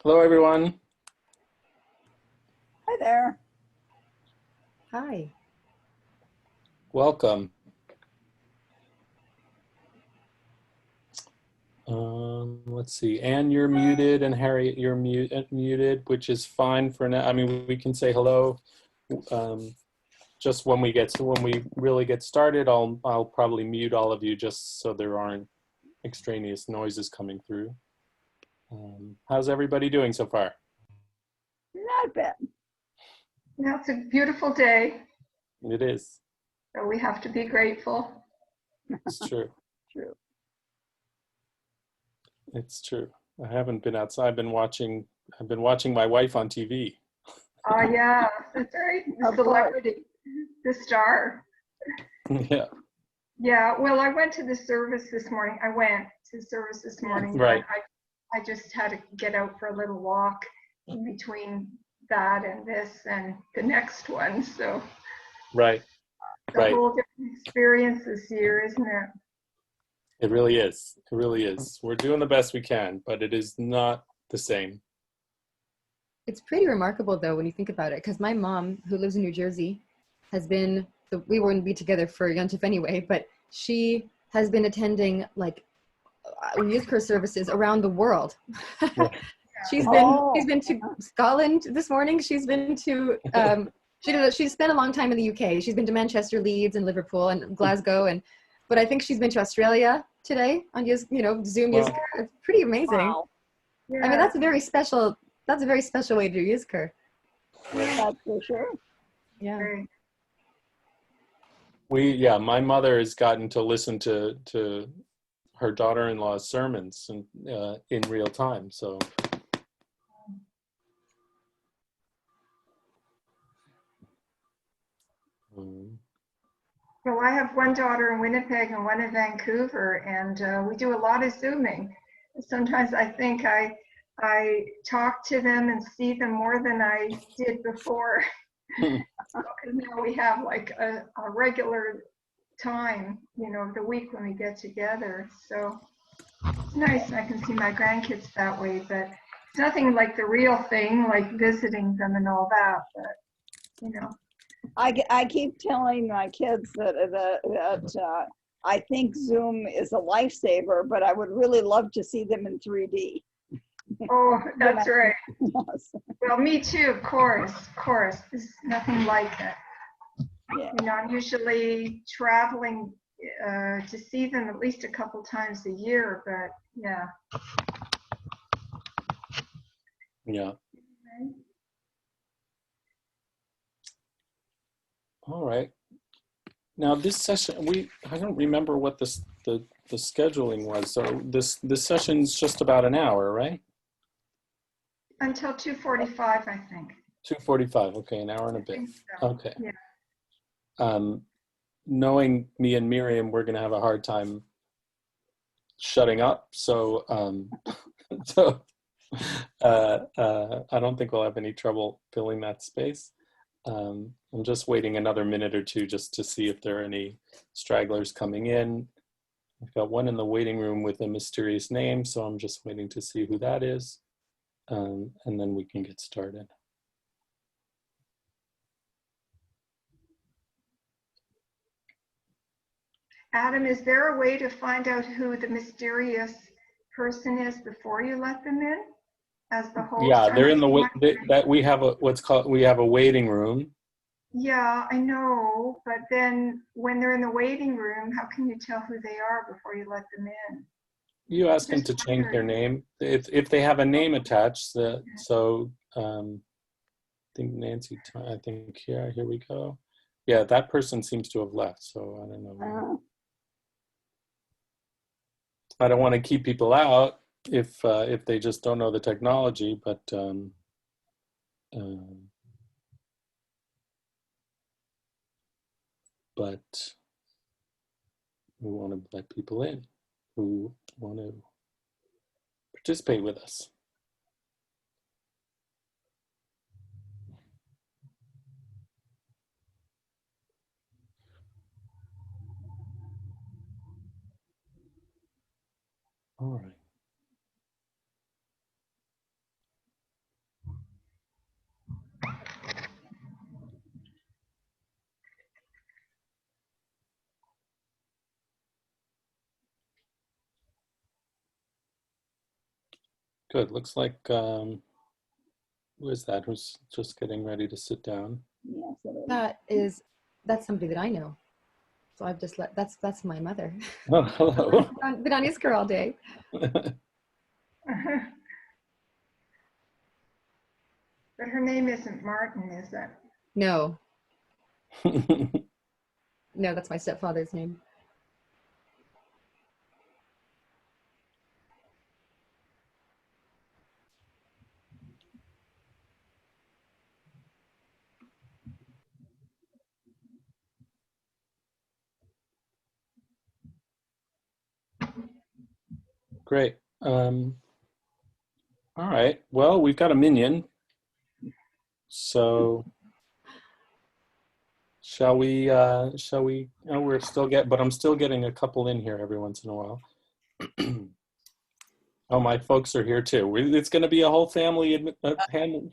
Hello, everyone. Hi there. Hi. Welcome. Let's see. Anne, you're muted, and Harriet, you're muted, which is fine for now. I mean, we can say hello. Just when we really get started, I'll probably mute all of you just so there aren't extraneous noises coming through. How's everybody doing so far? Not bad. Yeah, it's a beautiful day, It is. so we have to be grateful. It's true. True. It's true. I haven't been outside. I've been watching my wife on TV. Oh, yeah, that's right. The celebrity, the star. Yeah. Yeah, well, I went to service this morning. Right. I just had to get out for a little walk in between that and this and the next one. So Right. it's a whole different experience this year, isn't it? It really is. It really is. We're doing the best we can, but it is not the same. It's pretty remarkable, though, when you think about it, because my mom, who lives in New Jersey, we wouldn't be together for Yontif anyway, but she has been attending like youth care services around the world. Yeah. She's been to Scotland this morning. She's been to she spent a long time in the UK. She's been to Manchester, Leeds, and Liverpool, and Glasgow, but I think she's been to Australia today on Zoom. Wow. It's pretty amazing. Wow. Yeah. I mean, that's a very special way to do Yizkor. That's for sure. Yeah. Right. My mother has gotten to listen to her daughter-in-law's sermons in real time. So. Well, I have one daughter in Winnipeg and one in Vancouver, and we do a lot of Zooming. Sometimes I think I talk to them and see them more than I did before. Because now we have like a regular time, of the week when we get together. So it's nice, and I can see my grandkids that way, but it's nothing like the real thing, like visiting them and all that, but I keep telling my kids that I think Zoom is a lifesaver, but I would really love to see them in 3D. Oh, that's right. Yes. Well, me too, of course. There's nothing like it. Yeah. I'm usually traveling to see them at least a couple times a year, but yeah. Yeah. Okay. All right. Now this session, I don't remember what the scheduling was. So this session's just about an hour, right? Until 2:45, I think. 2:45. Okay, an hour and a bit. So. Okay. Yeah. Knowing me and Miriam, we're going to have a hard time shutting up. So, I don't think we'll have any trouble filling that space. I'm just waiting another minute or two just to see if there are any stragglers coming in. I've got one in the waiting room with a mysterious name, so I'm just waiting to see who that is. And then we can get started. Adam, is there a way to find out who the mysterious person is before you let them in? As the host? Yeah, they're in we have a waiting room. Yeah, I know, but then when they're in the waiting room, how can you tell who they are before you let them in? You ask them to change their name if they have a name attached. So I think Nancy. I think here we go. Yeah, that person seems to have left. So I don't know. I don't want to keep people out if they just don't know the technology, but we want to let people in who want to participate with us. All right. Good. Looks like, who is that? Who's just getting ready to sit down? Yes, it is. That's somebody that I know. So I've just that's my mother. Oh, hello. I've been on Isker all day. But her name isn't Martin, is it? No, no, that's my stepfather's name. Great. All right. Well, we've got a minion. So shall we, oh, but I'm still getting a couple in here every once in a while. Oh, my folks are here too. It's going to be a whole family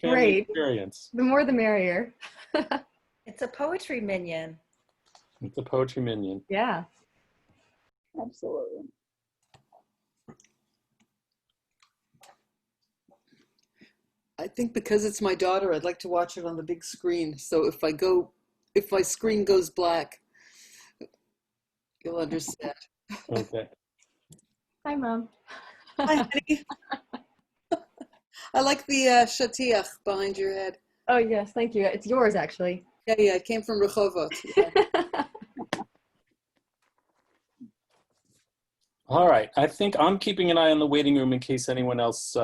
Great. experience. The more the merrier. It's a poetry minion. It's a poetry minion. Yeah. Absolutely. I think because it's my daughter, I'd like to watch it on the big screen. So if my screen goes black, you'll understand. Okay. Hi, Mom. Hi, honey. I like the shatiach behind your head. Oh, yes. Thank you. It's yours, actually. Yeah, it came from Rehovot. Yeah. All right. I think I'm keeping an eye on the waiting room in case anyone else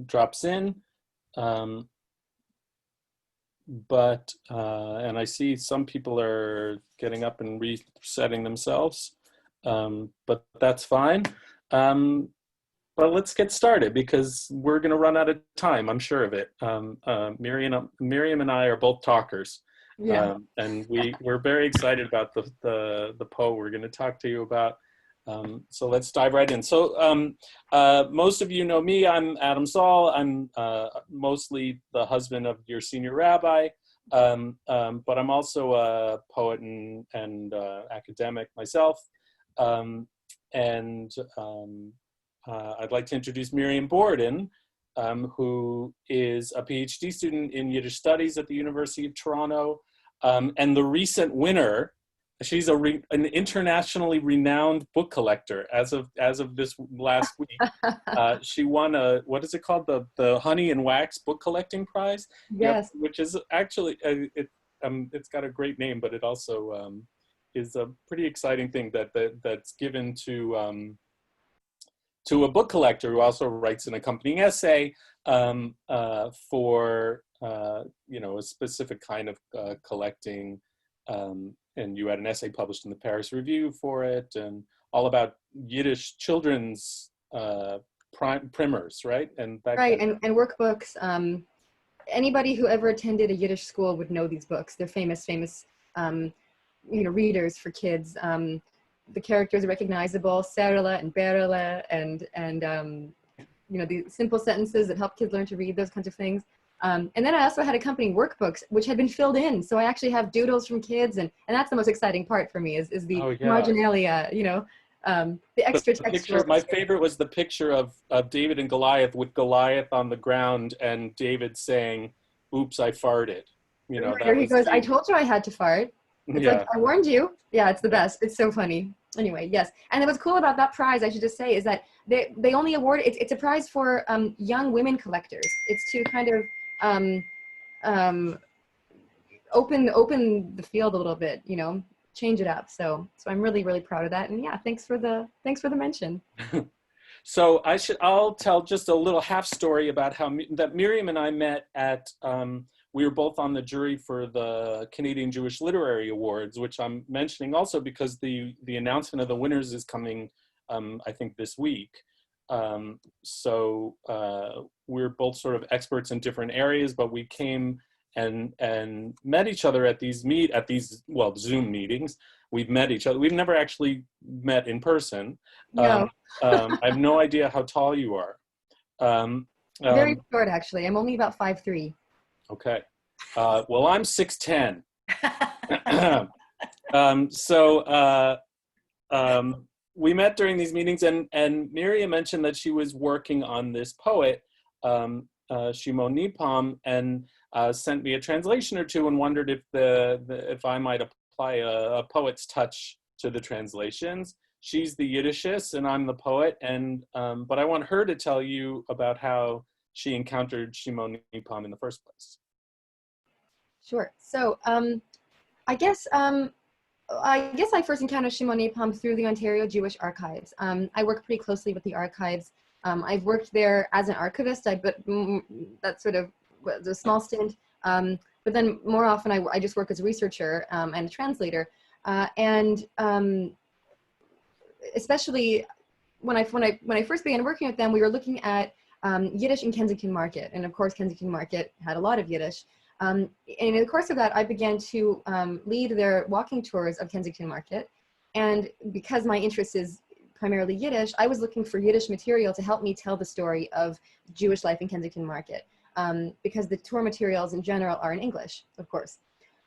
drops in. And I see some people are getting up and resetting themselves, but that's fine. But let's get started because we're going to run out of time. I'm sure of it. Miriam and I are both talkers, Yeah. and we're very excited about the poem we're going to talk to you about. So let's dive right in. So most of you know me. I'm Adam Saul. I'm mostly the husband of your senior rabbi, but I'm also a poet and academic myself. I'd like to introduce Miriam Borden, who is a PhD student in Yiddish studies at the University of Toronto, and the recent winner. She's an internationally renowned book collector as of this last week. She won what is it called? The Honey and Wax Book Collecting Prize. Yes. Yep, which is actually, it's got a great name, but it also is a pretty exciting thing that's given to a book collector who also writes an accompanying essay for a specific kind of collecting. And you had an essay published in the Paris Review for it, and all about Yiddish children's primers, right? And that Right, kind of, and workbooks. Anybody who ever attended a Yiddish school would know these books. They're famous, readers for kids. The characters are recognizable, Sarala and Berala, and the simple sentences that help kids learn to read, those kinds of things. And then I also had accompanying workbooks, which had been filled in. So I actually have doodles from kids, and that's the most exciting part for me is the marginalia, the extra textual. My favorite was the picture of David and Goliath with Goliath on the ground and David saying, "Oops, I farted." He goes, "I told you I had to fart." It's like, I warned you. Yeah, it's the best. It's so funny. Anyway, yes. And what's cool about that prize, I should just say, is that they only award it's a prize for young women collectors. It's to kind of open the field a little bit, change it up. So I'm really, really proud of that. And yeah, thanks for the mention. So I'll tell just a little half story about how that Miriam and I met at, we were both on the jury for the Canadian Jewish Literary Awards, which I'm mentioning also because the announcement of the winners is coming, I think this week. So we're both sort of experts in different areas, but we came and met each other at these Zoom meetings. We've met each other. We've never actually met in person. No. I have no idea how tall you are. Very short, actually. I'm only about 5'3". Okay. Well, I'm 6'10". We met during these meetings, and Miriam mentioned that she was working on this poet, Shimon Nepom and sent me a translation or two and wondered if I might apply a poet's touch to the translations. She's the Yiddishist and I'm the poet, and but I want her to tell you about how she encountered Shimon Nepom in the first place. Sure. So I guess I first encountered Shimon Nepom through the Ontario Jewish Archives. I work pretty closely with the archives. I've worked there as an archivist, but that sort of was a small stint. But then more often I just work as a researcher and a translator. Especially when I first began working with them, we were looking at Yiddish in Kensington Market. And of course, Kensington Market had a lot of Yiddish. And in the course of that, I began to lead their walking tours of Kensington Market. And because my interest is primarily Yiddish, I was looking for Yiddish material to help me tell the story of Jewish life in Kensington Market, because the tour materials in general are in English, of course.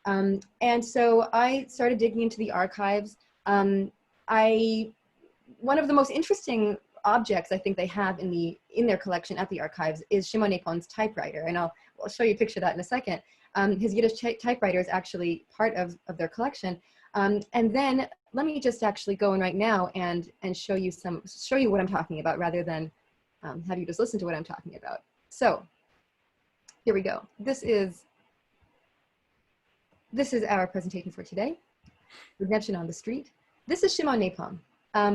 And so I started digging into the archives. One of the most interesting objects I think they have in their collection at the archives is Shimon Nepom's typewriter, and I'll show you a picture of that in a second. His Yiddish typewriter is actually part of their collection. And then let me just actually go in right now and show you what I'm talking about, rather than have you just listen to what I'm talking about. So here we go. This is our presentation for today. Redemption on the Street. This is Shimon Nepom.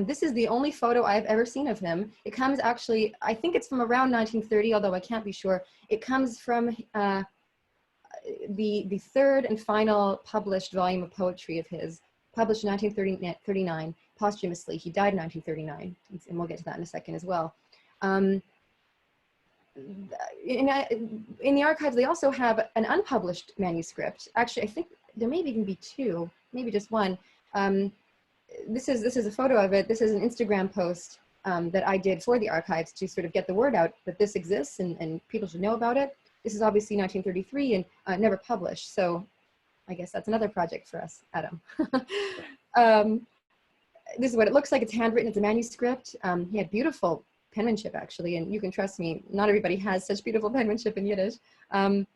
This is the only photo I've ever seen of him. It comes actually, I think it's from around 1930, although I can't be sure. It comes from the third and final published volume of poetry of his, published in 1939, posthumously. He died in 1939, and we'll get to that in a second as well. In the archives, they also have an unpublished manuscript. Actually, I think there may even be two, maybe just one. This is a photo of it. This is an Instagram post that I did for the archives to sort of get the word out that this exists and people should know about it. This is obviously 1933 and never published. So I guess that's another project for us, Adam. This is what it looks like. It's handwritten. It's a manuscript. He had beautiful penmanship, actually, and you can trust me, not everybody has such beautiful penmanship in Yiddish. And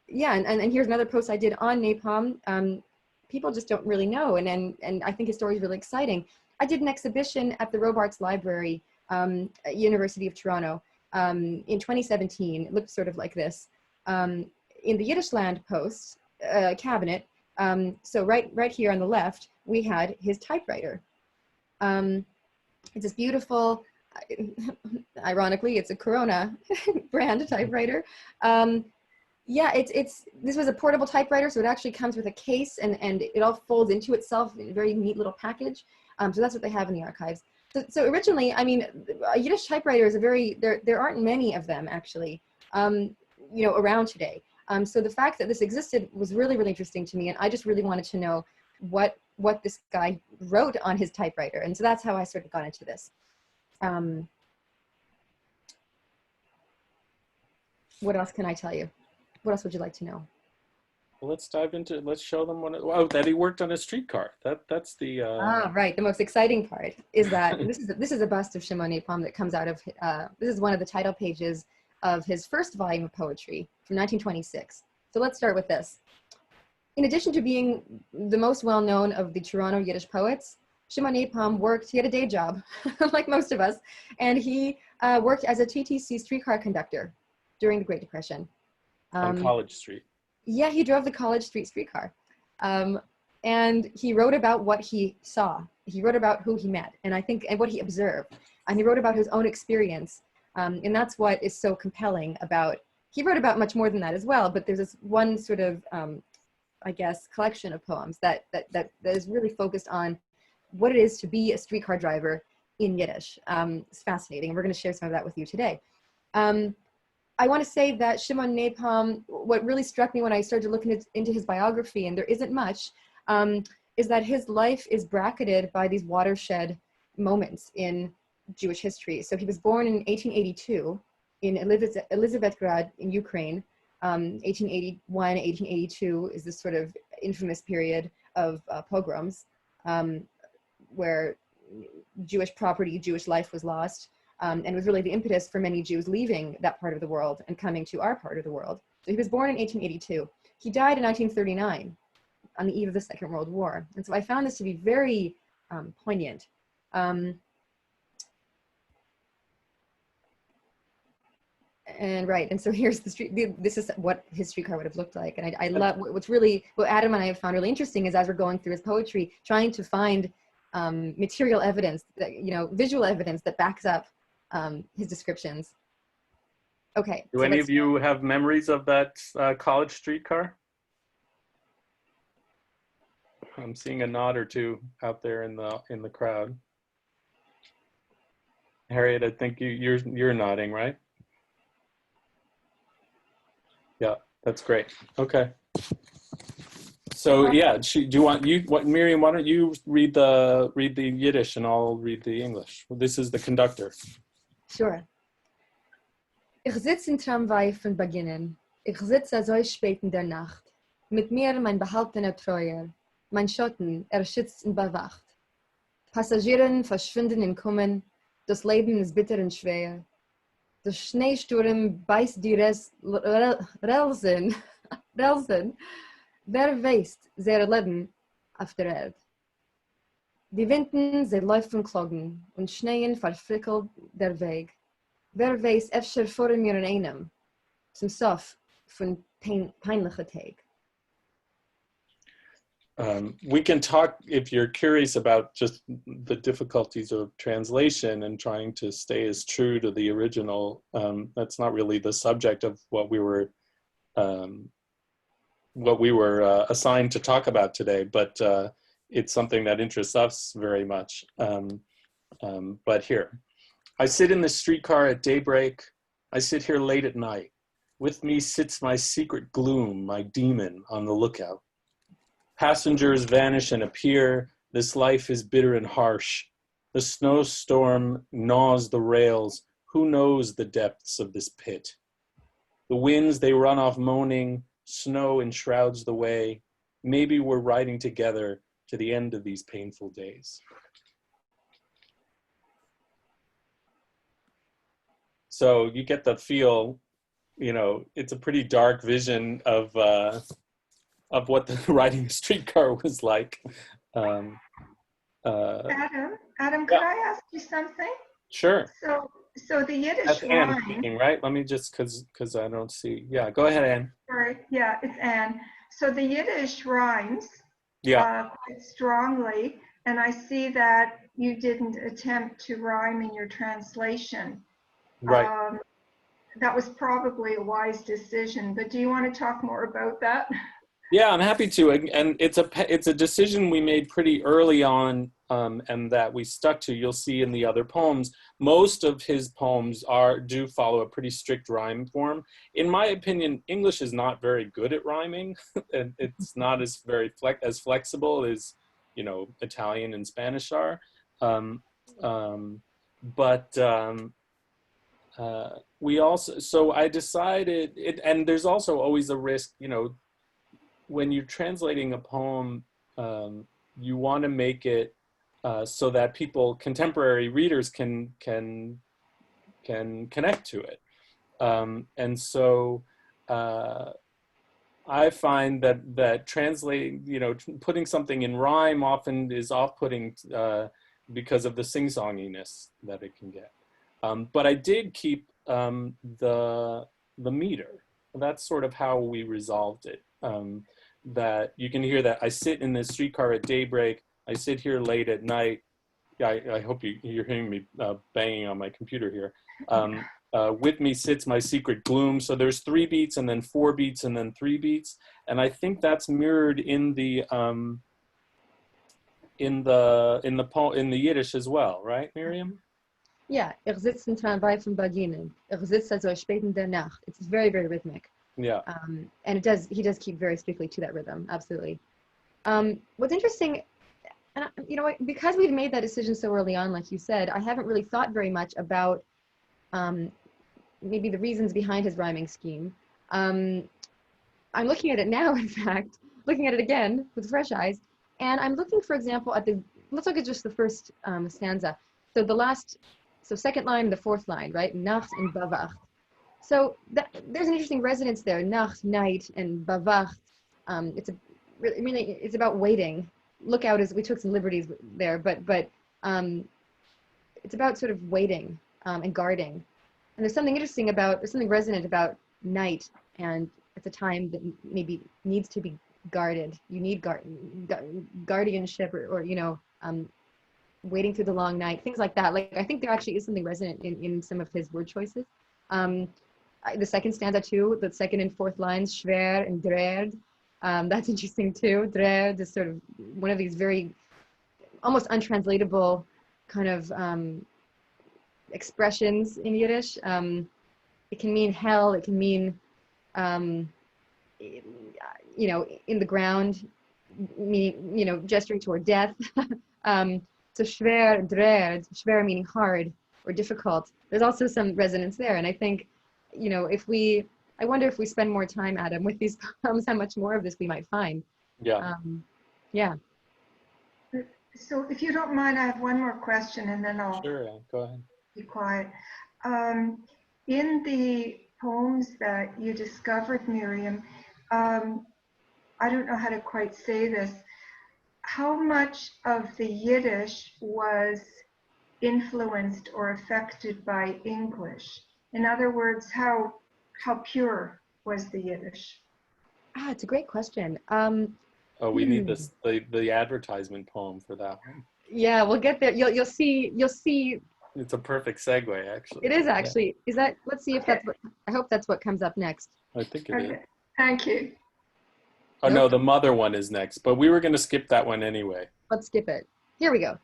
yeah, and here's another post I did on Nepom. People just don't really know, and I think his story is really exciting. I did an exhibition at the Robarts Library at University of Toronto in 2017. It looked sort of like this. In the Yiddish Land post cabinet, so right here on the left, we had his typewriter. It's this beautiful, ironically, it's a Corona brand typewriter. Yeah, this was a portable typewriter, so it actually comes with a case and it all folds into itself in a very neat little package. So that's what they have in the archives. So originally, I mean, a Yiddish typewriter is there aren't many of them actually, around today. So the fact that this existed was really, really interesting to me, and I just really wanted to know what this guy wrote on his typewriter. And so that's how I sort of got into this. What else can I tell you? What else would you like to know? Well, let's show them that he worked on a streetcar. That's the right. The most exciting part is that this is a bust of Shimon Nepom that comes out of this is one of the title pages of his first volume of poetry from 1926. So let's start with this. In addition to being the most well-known of the Toronto Yiddish poets, Shimon Nepom he had a day job, like most of us, and he worked as a TTC streetcar conductor during the Great Depression. On College Street. Yeah, he drove the College Street streetcar. And he wrote about what he saw. He wrote about who he met, and what he observed. And he wrote about his own experience. And that's what is so compelling about, he wrote about much more than that as well, but there's this one sort of, I guess, collection of poems that is really focused on what it is to be a streetcar driver in Yiddish. It's fascinating. We're going to share some of that with you today. I want to say that Shimon Nepom, what really struck me when I started looking into his biography, and there isn't much, is that his life is bracketed by these watershed moments in Jewish history. So he was born in 1882 in Elizabethgrad in Ukraine. 1881, 1882 is this sort of infamous period of pogroms where Jewish property, Jewish life was lost. and was really the impetus for many Jews leaving that part of the world and coming to our part of the world. So he was born in 1882. He died in 1939 on the eve of the Second World War. And so I found this to be very poignant. And so here's the street. This is what his streetcar would have looked like. And I love what Adam and I have found really interesting is as we're going through his poetry, trying to find material evidence, that, visual evidence that backs up his descriptions. Okay. Do any of you have memories of that college streetcar? I'm seeing a nod or two out there in the crowd. Harriet, I think you're nodding, right? Yeah, that's great. Okay. So yeah, Miriam? Why don't you read the Yiddish and I'll read the English. This is the conductor. Sure. Ich sitz in Tramway von Beginnen. Ich sitze so spät in der Nacht. Mit mir mein behaltener Treuer. Mein Schatten, schützt und bewacht. Passagieren verschwinden und kommen. Das Leben ist bitter und schwer. Der Schneesturm beißt die Relsen. Wer weiß, sehr Leben auf der Erde. Die Winden, sie laufen klagen und Schneien verfrickelt der Weg. Wer weiß, öfter vor mir in einem, zum Sof von peinlichen Tag. We can talk if you're curious about just the difficulties of translation and trying to stay as true to the original. That's not really the subject of what we were assigned to talk about today, but it's something that interests us very much. But here, I sit in the streetcar at daybreak. I sit here late at night. With me sits my secret gloom, my demon on the lookout. Passengers vanish and appear. This life is bitter and harsh. The snowstorm gnaws the rails. Who knows the depths of this pit? The winds, they run off moaning. Snow enshrouds the way. Maybe we're riding together to the end of these painful days. So you get the feel, it's a pretty dark vision of what the riding a streetcar was like. Adam, could I ask you something? Sure. So the Yiddish That's Anne rhyme. speaking, right? Let me just, because I don't see. Yeah, go ahead, Anne. Sorry, yeah, it's Anne. So the Yiddish rhymes quite strongly, and I see that you didn't attempt to rhyme in your translation. Right. That was probably a wise decision, but do you want to talk more about that? Yeah, I'm happy to, and it's a decision we made pretty early on, and that we stuck to. You'll see in the other poems, most of his poems do follow a pretty strict rhyme form. In my opinion, English is not very good at rhyming, and it's not as flexible as Italian and Spanish are. We also, so I decided, and there's also always a risk, when you're translating a poem, you want to make it so that contemporary readers can connect to it. And so I find that translating, putting something in rhyme often is off-putting because of the sing-songiness that it can get. But I did keep the meter. That's sort of how we resolved it. That you can hear that I sit in this streetcar at daybreak. I sit here late at night. Yeah, I hope you're hearing me banging on my computer here. With me sits my secret gloom. So there's 3 beats and then 4 beats and then 3 beats, and I think that's mirrored in the Yiddish as well, right, Miriam? Yeah, sitze in Tramway von Beginnen. Sitze so spät in der Nacht. It's very, very rhythmic. Yeah. And he does keep very strictly to that rhythm, absolutely. What's interesting, and because we've made that decision so early on, like you said, I haven't really thought very much about maybe the reasons behind his rhyming scheme. I'm looking at it now, in fact, looking at it again with fresh eyes, and I'm looking, for example, let's look at just the first stanza. So the last So second line, the fourth line, right? Nacht and Bavacht. So there's an interesting resonance there. Nacht, night, and Bavacht. It's about waiting. Look out, as we took some liberties there, but it's about sort of waiting and guarding. And there's something resonant about night, and it's a time that maybe needs to be guarded. You need guardianship, or waiting through the long night, things like that. Like, I think there actually is something resonant in some of his word choices. The second stanza too, the second and fourth lines, schwer and dread. That's interesting too. Dread is sort of one of these very almost untranslatable kind of expressions in Yiddish. It can mean hell. It can mean, in the ground, meaning, gesturing toward death. So schwer, dread, schwer meaning hard or difficult. There's also some resonance there. And I think, I wonder if we spend more time, Adam, with these poems, how much more of this we might find. Yeah. Yeah. So if you don't mind, I have one more question and then I'll Sure, go ahead. be quiet. In the poems that you discovered, Miriam, I don't know how to quite say this. How much of the Yiddish was influenced or affected by English? In other words, how pure was the Yiddish? It's a great question. We need the advertisement poem for that one. Yeah, we'll get there. You'll see. It's a perfect segue, actually. It is actually. Yeah. Is that? Let's see if that's what. I hope that's what comes up next. I think it is. Thank you. Oh, no, the mother one is next, but we were going to skip that one anyway. Let's skip it. Here we go.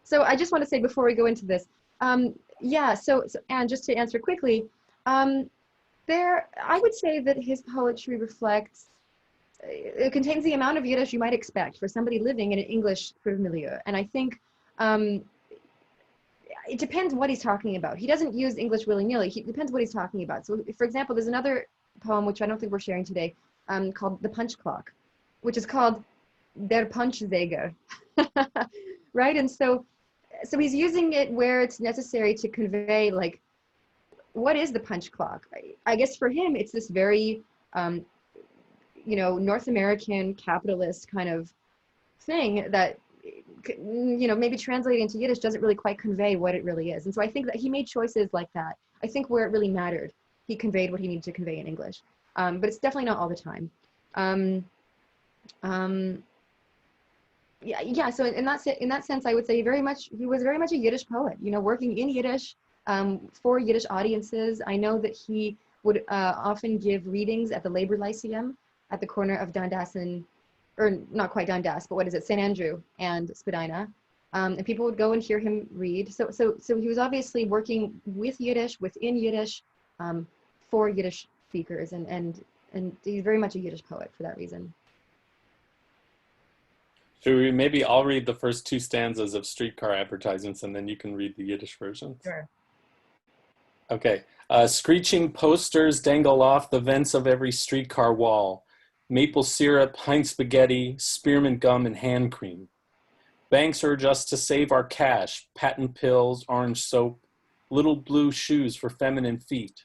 So I just want to say before we go into this, so and just to answer quickly, I would say that his poetry reflects, it contains the amount of Yiddish you might expect for somebody living in an English sort of milieu. And I think it depends what he's talking about. He doesn't use English willy-nilly. It depends what he's talking about. So for example, there's another poem, which I don't think we're sharing today, called The Punch Clock, which is called Der Punchsäger, right? And so he's using it where it's necessary to convey, like, what is the punch clock? I guess for him, it's this very, North American capitalist kind of thing that, maybe translating into Yiddish doesn't really quite convey what it really is. And so I think that he made choices like that. I think where it really mattered, he conveyed what he needed to convey in English. But it's definitely not all the time. So in that sense, I would say he was very much a Yiddish poet, working in Yiddish for Yiddish audiences. I know that he would often give readings at the Labor Lyceum at the corner of Dundas or not quite Dundas, but what is it, St. Andrew and Spadina. And people would go and hear him read. So he was obviously working with Yiddish, within Yiddish, for Yiddish speakers, and he's very much a Yiddish poet for that reason. Maybe I'll read the first two stanzas of Streetcar Advertisements, and then you can read the Yiddish version. Sure. Okay. Screeching posters dangle off the vents of every streetcar wall. Maple syrup, Heinz spaghetti, spearmint gum, and hand cream. Banks urge us to save our cash, patent pills, orange soap, little blue shoes for feminine feet,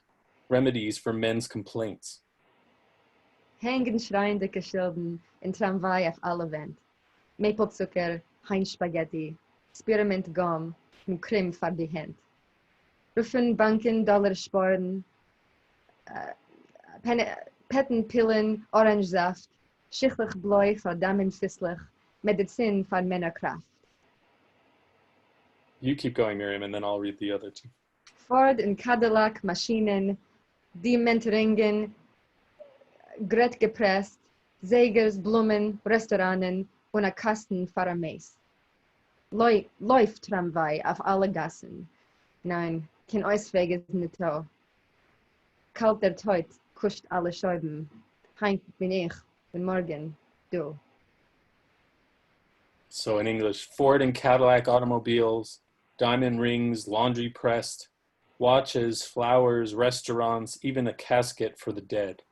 remedies for men's complaints. Hängen schreiende Geschilden in Tramway auf alle Wand. Maple-Zucker, Heinz-Spaghetti, Spearmint Gum und Creme für die Hand. Rufen, Banken, Dollar sparen, Pettenpillen, Orangesaft, schichtlich Bläu für Damen fisslich, Medizin für Männerkraft. You keep going, Miriam, and then I'll read the other two. Ford und Cadillac, Maschinen, Diamantringen, Gret gepresst, Sägers, Blumen, Restauranten, und ein Kasten für ein Mais. Läuft Tramway auf alle Gassen. Nein, kein Ausweg ist nicht da. Kalt der Teut kuscht alle Scheiben. Heint bin ich, und morgen du. So in English, Ford and Cadillac automobiles, diamond rings, laundry pressed, watches, flowers, restaurants, even a casket for the dead.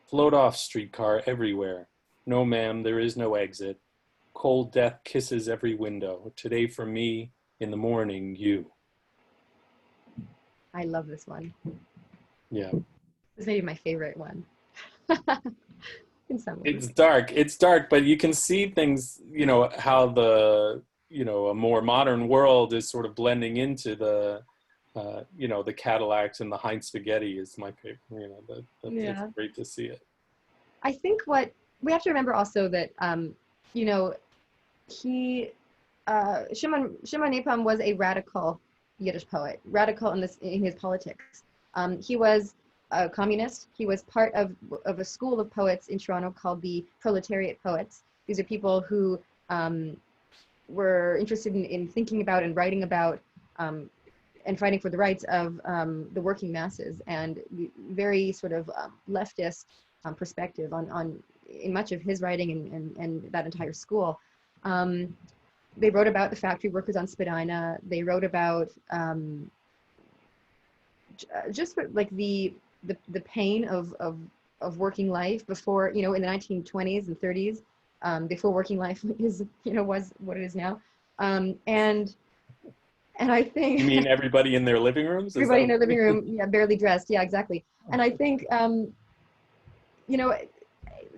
Float off, streetcar, everywhere. No, ma'am, there is no exit. Cold death kisses every window. Today for me, in the morning, you. I love this one. Yeah. It's maybe my favorite one. In some ways. It's dark, but you can see things, you know, how the, you know, a more modern world is sort of blending into the, you know, the Cadillacs and the Heinz spaghetti is my favorite, you know, Yeah. it's great to see it. I think what we have to remember also that, you know, Shimon Nepom was a radical Yiddish poet, radical in his politics. He was a communist. He was part of a school of poets in Toronto called the Proletariat Poets. These are people who were interested in thinking about and writing about and fighting for the rights of the working masses, and very sort of leftist perspective on in much of his writing and that entire school. They wrote about the factory workers on Spadina. They wrote about just like the pain of working life before, you know, in the 1920s and 30s, before working life is, you know, was what it is now. And I think You mean everybody in their living rooms? everybody in their living room, yeah, barely dressed. Yeah, exactly. And I think, you know,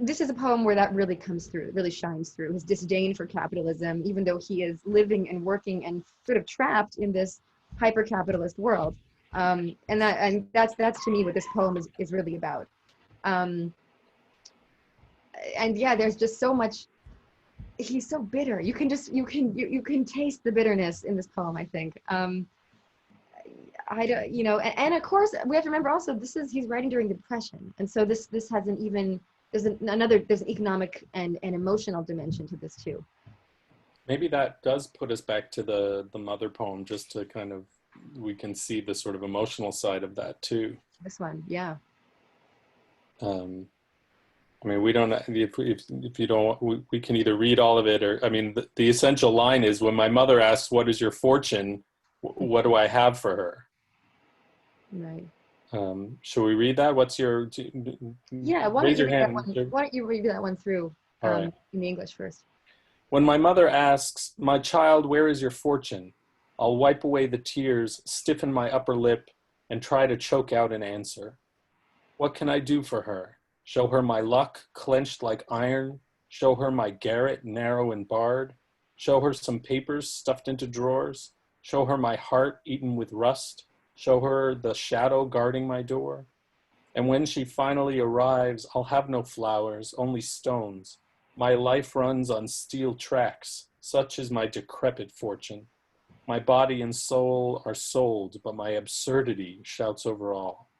this is a poem where that really comes through, really shines through, his disdain for capitalism, even though he is living and working and sort of trapped in this hyper-capitalist world. And that's to me what this poem is really about. And yeah, there's just so much. He's so bitter. You can taste the bitterness in this poem, I think. I don't, you know, and of course we have to remember also he's writing during the Depression, and so this has an even there's an economic and an emotional dimension to this too. Maybe that does put us back to the mother poem, just to kind of, we can see the sort of emotional side of that too. This one, yeah. I mean, we don't, if you don't, we can either read all of it, or, I mean, the essential line is, when my mother asks, what is your fortune? What do I have for her? Right. Should we read that? What's your, yeah, why don't you read that one? Why don't you read that one through in the English first? When my mother asks, my child, where is your fortune? I'll wipe away the tears, stiffen my upper lip, and try to choke out an answer. What can I do for her? Show her my luck, clenched like iron? Show her my garret, narrow and barred? Show her some papers stuffed into drawers? Show her my heart eaten with rust? Show her the shadow guarding my door? And when she finally arrives, I'll have no flowers, only stones. My life runs on steel tracks. Such is my decrepit fortune. My body and soul are sold, but my absurdity shouts over all.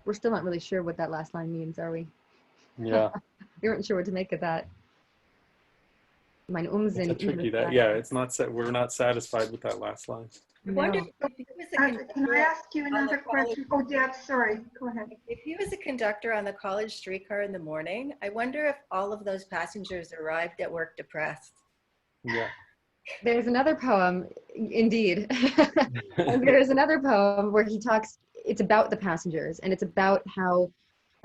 We're still not really sure what that last line means, are we? Yeah. We weren't sure what to make of that. Mein Unsinn. It's a tricky that, yeah, it's not, we're not satisfied with that last line. I wonder No. if he was a Can I conductor ask you on the another question? Oh, Deb, sorry, go ahead. If he was a conductor on the college streetcar in the morning, I wonder if all of those passengers arrived at work depressed. Yeah. There's another poem, indeed. And there's another poem where he talks, it's about the passengers, and it's about how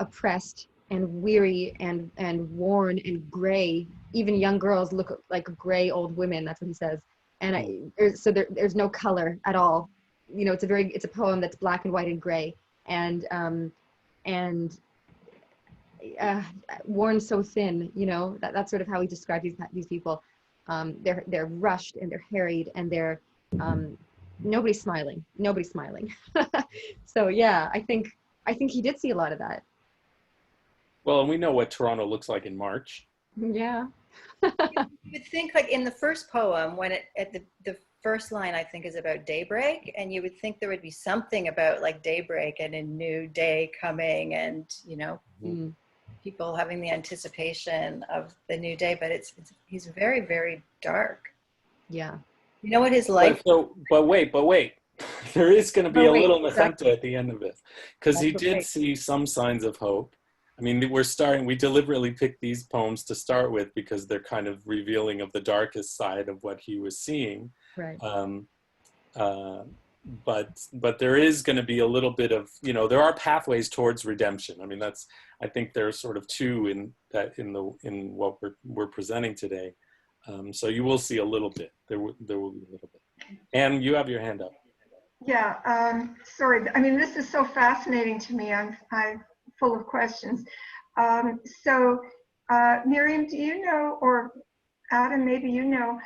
oppressed and weary and worn and gray, even young girls look like gray old women. That's what he says. And there's no color at all. You know, it's a poem that's black and white and gray, and worn so thin. You know, that's sort of how he described these people. They're rushed and they're harried and they're nobody's smiling. So yeah, I think he did see a lot of that. Well, and we know what Toronto looks like in March. Yeah. You would think, like in the first poem, when the first line, I think, is about daybreak, and you would think there would be something about like daybreak and a new day coming, and you know, people having the anticipation of the new day. But he's very, very dark. Yeah. You know what his life? But wait. There is going to be a little Mepento at the end of it, because he did see some signs of hope. I mean, we deliberately picked these poems to start with because they're kind of revealing of the darkest side of what he was seeing. Right. But there is going to be a little bit of, you know, there are pathways towards redemption. I mean, I think there's sort of two in what we're presenting today. So you will see a little bit. There will be a little bit. And you have your hand up. Yeah, sorry. I mean, this is so fascinating to me. I'm full of questions. Miriam, do you know, or Adam, maybe you know,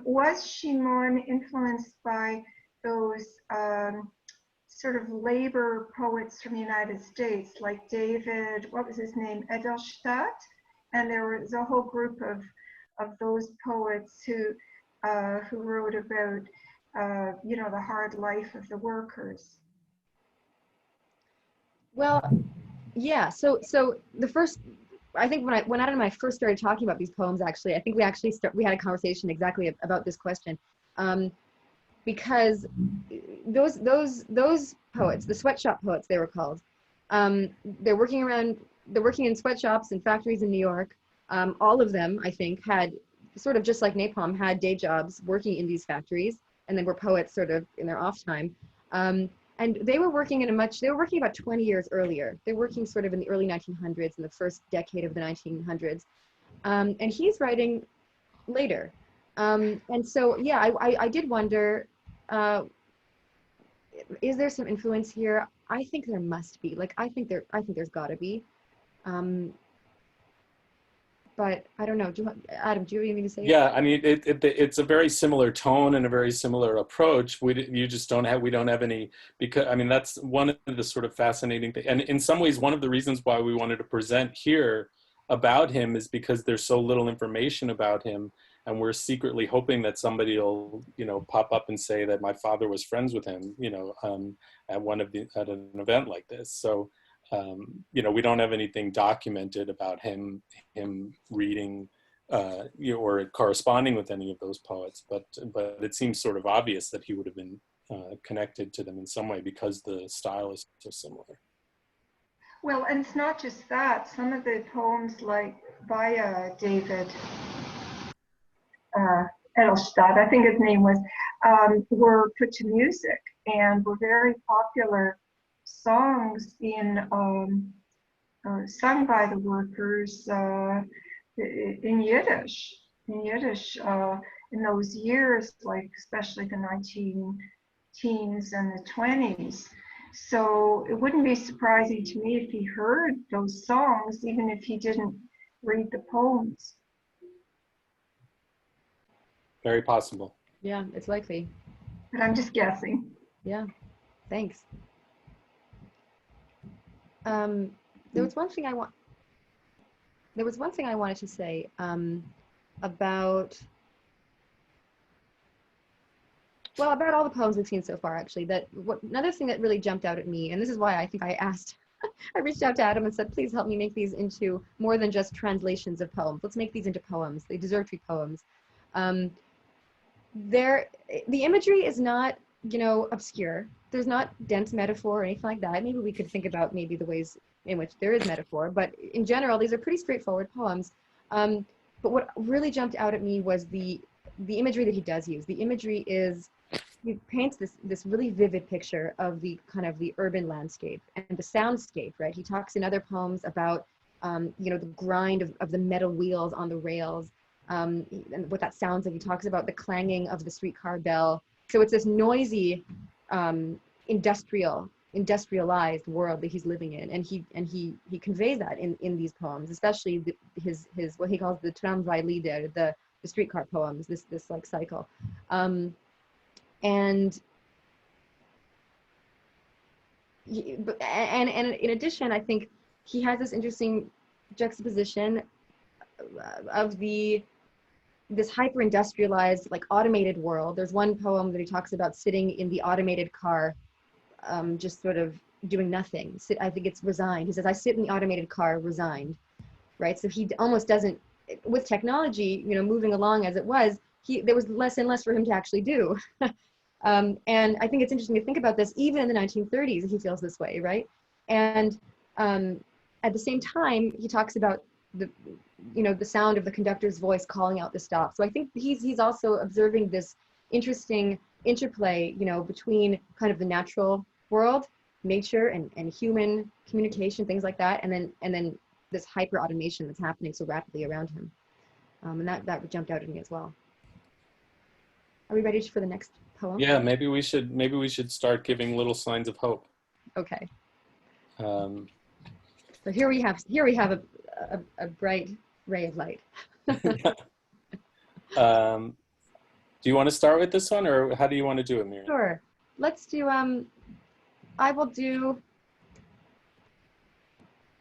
was Shimon influenced by those sort of labor poets from the United States, like David, what was his name, Edelstadt? And there was a whole group of those poets who wrote about you know, the hard life of the workers. Well, yeah. So the first, I think when Adam and I first started talking about these poems, actually, I think we had a conversation exactly about this question, because those poets, the sweatshop poets, they were called, they're working in sweatshops and factories in New York. All of them, I think, had sort of just like Nepom, had day jobs working in these factories, and then were poets sort of in their off time. And they were working about 20 years earlier. They're working sort of in the early 1900s, in the first decade of the 1900s. And he's writing later. And so, yeah, I did wonder, is there some influence here? I think there must be. Like, I think there's gotta be. But I don't know. Adam, do you have anything to say? Yeah, I mean, it's a very similar tone and a very similar approach. We don't have any, because I mean, that's one of the sort of fascinating things. And in some ways, one of the reasons why we wanted to present here about him is because there's so little information about him, and we're secretly hoping that somebody will, you know, pop up and say that my father was friends with him, you know, at an event like this. So. You know, we don't have anything documented about him reading you know, or corresponding with any of those poets, but it seems sort of obvious that he would have been connected to them in some way because the style is so similar. Well, and it's not just that. Some of the poems, like by David Edelstadt, I think his name was, were put to music and were very popular songs sung by the workers in Yiddish. In those years, like especially the 19 teens and the 20s. So it wouldn't be surprising to me if he heard those songs, even if he didn't read the poems. Very possible. Yeah, it's likely. But I'm just guessing. Yeah, thanks. There was one thing I wanted to say about all the poems we've seen so far, actually. Another thing that really jumped out at me, and this is why I think I reached out to Adam and said, please help me make these into more than just translations of poems. Let's make these into poems. They deserve to be poems. The imagery is not, you know, obscure. There's not dense metaphor or anything like that. Maybe we could think about maybe the ways in which there is metaphor, but in general, these are pretty straightforward poems. But what really jumped out at me was the imagery that he does use. The imagery is, he paints this really vivid picture of the kind of the urban landscape and the soundscape, right? He talks in other poems about, you know, the grind of the metal wheels on the rails, and what that sounds like. He talks about the clanging of the streetcar bell. So it's this noisy, industrialized world that he's living in, and he conveys that in these poems, especially his what he calls the Tramvai-Lieder, the streetcar poems, this like cycle, and in addition, I think he has this interesting juxtaposition of this hyper-industrialized, like automated world. There's one poem that he talks about sitting in the automated car, just sort of doing nothing. I think it's resigned. He says, I sit in the automated car, resigned, right? So he almost doesn't, with technology, you know, moving along as it was, there was less and less for him to actually do. And I think it's interesting to think about this, even in the 1930s, he feels this way, right? And at the same time, he talks about the sound of the conductor's voice calling out the stop. So I think he's also observing this interesting interplay, you know, between kind of the natural world, nature, and human communication, things like that, and then this hyper automation that's happening so rapidly around him, and that jumped out at me as well. Are we ready for the next poem? Yeah, maybe we should start giving little signs of hope. Okay. Um, So here we have a bright ray of light. do you want to start with this one, or how do you want to do it, Miriam? Sure. Let's do, I will do,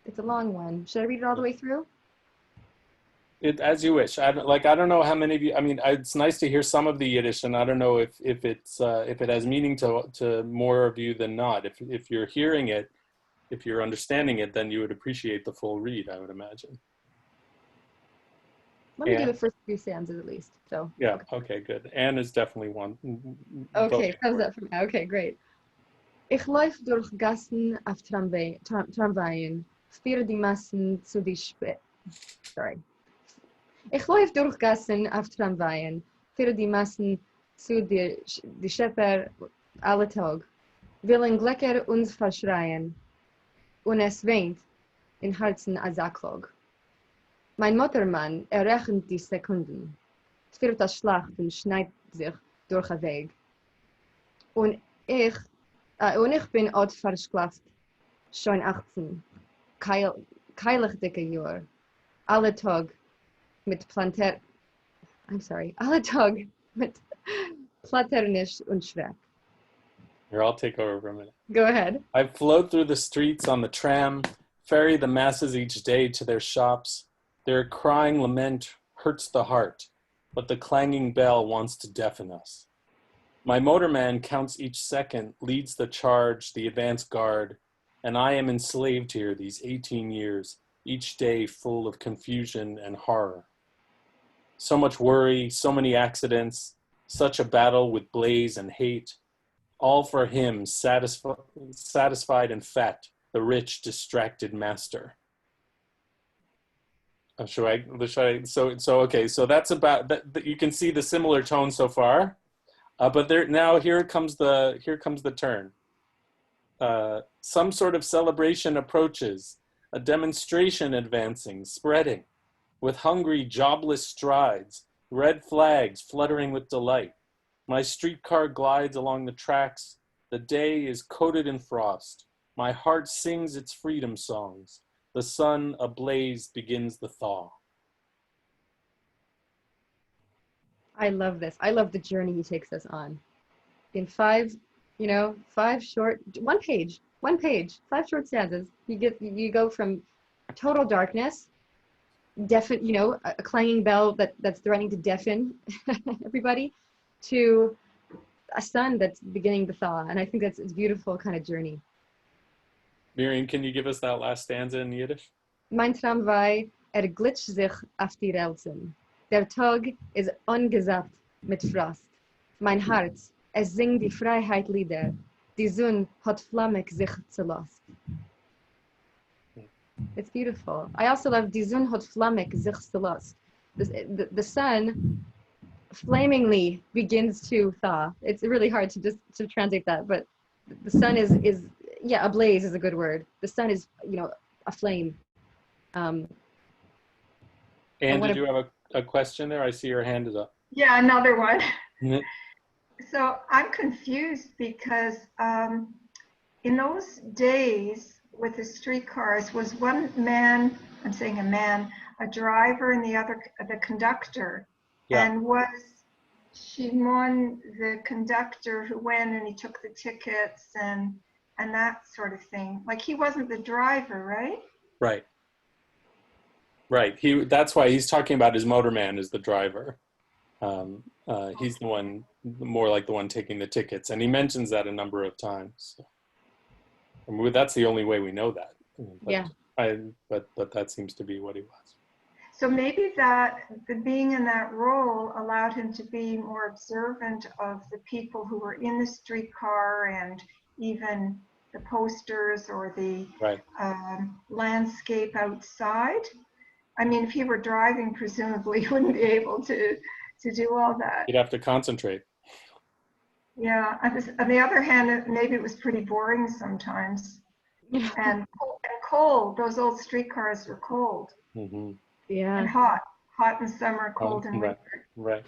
it's a long one. Should I read it all the way through? As you wish. I don't know how many of you. I mean, it's nice to hear some of the Yiddish, and I don't know if it has meaning to more of you than not. If you're hearing it, if you're understanding it, then you would appreciate the full read, I would imagine. Let me do the first few stanzas at least. So yeah, okay, good. Anne is definitely one. Okay, thumbs up for me. Okay, great. Ich lauf durch Gassen auf Tramwaien, führe die Massen zu die Sorry. Ich lauf durch Gassen auf Tramwaien, führe die Massen zu die Schepper alle Tag, willen Glecker uns verschreien, und es weint in Herzen als Akklag. Mein Motormann errechnet die Sekunden, führt das Schlacht und schneidet sich durch den Weg. Und ich bin auch versklavt, schon 18, keilig dicke Jahr, alle Tag mit alle Tag mit Platernisch und Schreck. Here, I'll take over for a minute. Go ahead. I float through the streets on the tram, ferry the masses each day to their shops. Their crying lament hurts the heart, but the clanging bell wants to deafen us. My motorman counts each second, leads the charge, the advance guard, and I am enslaved here these 18 years, each day full of confusion and horror. So much worry, so many accidents, such a battle with blaze and hate, all for him, satisfied and fat, the rich, distracted master. Okay, so that's about that. You can see the similar tone so far, but here comes the turn. Some sort of celebration approaches, a demonstration advancing, spreading, with hungry, jobless strides, red flags fluttering with delight. My streetcar glides along the tracks. The day is coated in frost. My heart sings its freedom songs. The sun ablaze begins the thaw. I love this. I love the journey he takes us on. In one page, 5 short stanzas, you go from total darkness, a clanging bell that's threatening to deafen everybody, to a sun that's beginning to thaw. And I think it's a beautiful kind of journey. Miriam, can you give us that last stanza in Yiddish? Mein Tramway glitscht sich auf die Relsen. Der Tag ist ungesappt mit Frost. Mein Herz, es singt die Freiheit-Lieder. Die Sonne hat flammig sich zerlost. It's beautiful. I also love die Sonne hat flammig sich zerlost. The sun flamingly begins to thaw. It's really hard to translate that, but the sun is ablaze is a good word. The sun is, aflame. Anne, did you have a question there? I see your hand is up. Yeah, another one. So I'm confused because in those days with the streetcars, was one man, I'm saying a man, a driver, and the other the conductor. Yeah. And was Shimon the conductor who went and he took the tickets and that sort of thing? Like, he wasn't the driver, right? Right. That's why he's talking about his motorman as the driver. He's the one, more like the one taking the tickets, and he mentions that a number of times. So, that's the only way we know that. But that seems to be what he was. So maybe that the being in that role allowed him to be more observant of the people who were in the streetcar and even the posters or the landscape outside. I mean, if he were driving, presumably he wouldn't be able to do all that. You'd have to concentrate. Yeah. On the other hand, maybe it was pretty boring sometimes. And cold. Those old streetcars were cold. Mm-hmm. Yeah. And hot in summer, cold in winter. Right.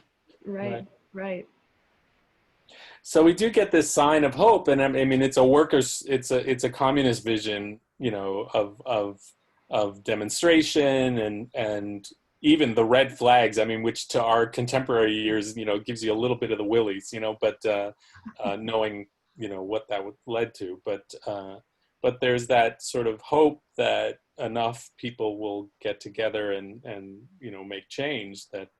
So we do get this sign of hope, and I mean, it's a workers, it's a communist vision, you know, of demonstration and even the red flags. I mean, which to our contemporary ears, you know, gives you a little bit of the willies, you know, but knowing, you know, what that led to, but there's that sort of hope that enough people will get together and you know, make change, that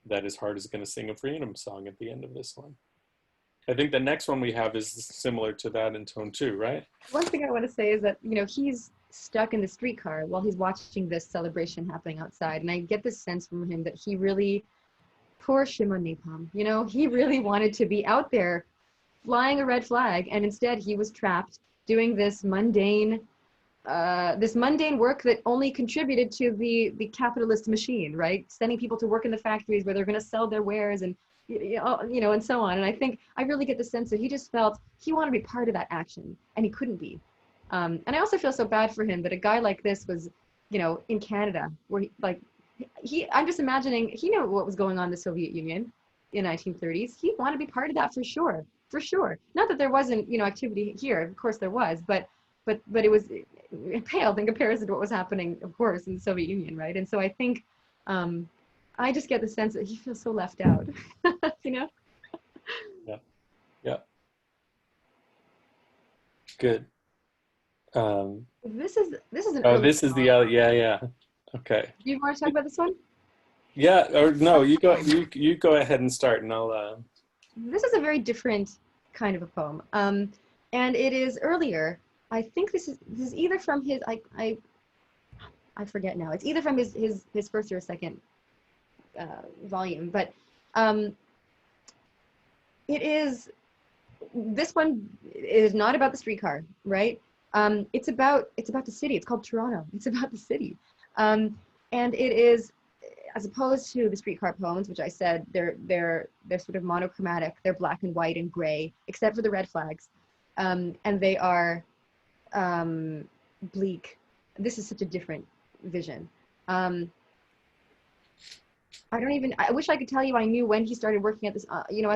that His Heart is going to sing a freedom song at the end of this one. I think the next one we have is similar to that in tone too, right? One thing I want to say is that, you know, he's stuck in the streetcar while he's watching this celebration happening outside. And I get this sense from him that he really, poor Shimon Nepom, you know, he really wanted to be out there flying a red flag. And instead he was trapped doing this mundane work that only contributed to the capitalist machine, right? Sending people to work in the factories where they're going to sell their wares and, you know, and so on. And I really get the sense that he just felt he wanted to be part of that action and he couldn't be. And I also feel so bad for him that a guy like this was, you know, in Canada where I'm just imagining, he knew what was going on in the Soviet Union in the 1930s. He wanted to be part of that for sure. Not that there wasn't, you know, activity here, of course there was, but it paled in comparison to what was happening, of course, in the Soviet Union, right? And so I think, I just get the sense that he feels so left out, you know? Yeah. Good. This is an Oh, early this is the song. yeah. Okay. Do you want to talk about this one? Yeah, or no, you go ahead and start, and I'll. This is a very different kind of a poem, and it is earlier. I think this is either from his I forget now. It's either from his first or second volume, but this one is not about the streetcar, right? It's about the city. It's called Toronto. It's about the city, and it is, as opposed to the streetcar poems, which I said they're sort of monochromatic. They're black and white and gray, except for the red flags, and they are bleak. This is such a different vision. I wish I could tell you I knew when he started working at this, you know,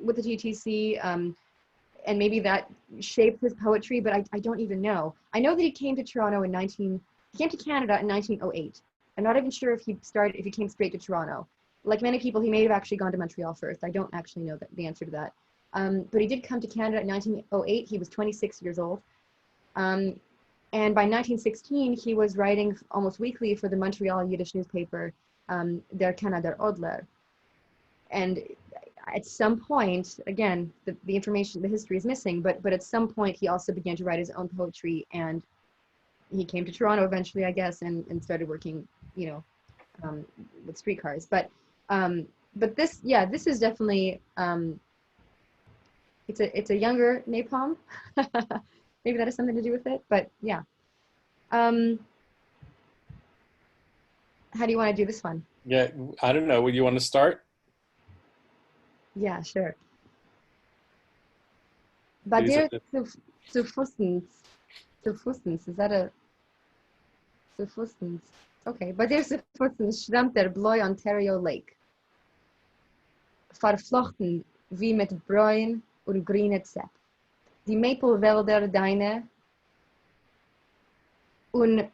with the GTC, and maybe that shaped his poetry, but I don't even know. I know that he came to Canada in 1908. I'm not even sure if he came straight to Toronto. Like many people, he may have actually gone to Montreal first. I don't actually know the answer to that. But he did come to Canada in 1908. He was 26 years old. And by 1916, he was writing almost weekly for the Montreal Yiddish newspaper, Der Canada Odler. And at some point, again, the information, the history is missing, but at some point he also began to write his own poetry, and he came to Toronto eventually, I guess, and started working, you know, with streetcars. But this is definitely, it's a younger Nepom. Maybe that has something to do with it, but yeah. How do you want to do this one? Yeah, I don't know. Would you want to start? Yeah, sure. Badir zu Fußens, is that a zu Fußens? Okay, Badir zu Fußens schrammt der Bloy Ontario Lake. Verflochten wie mit Bräun und grüne Zepp. Die Maplewälder deine und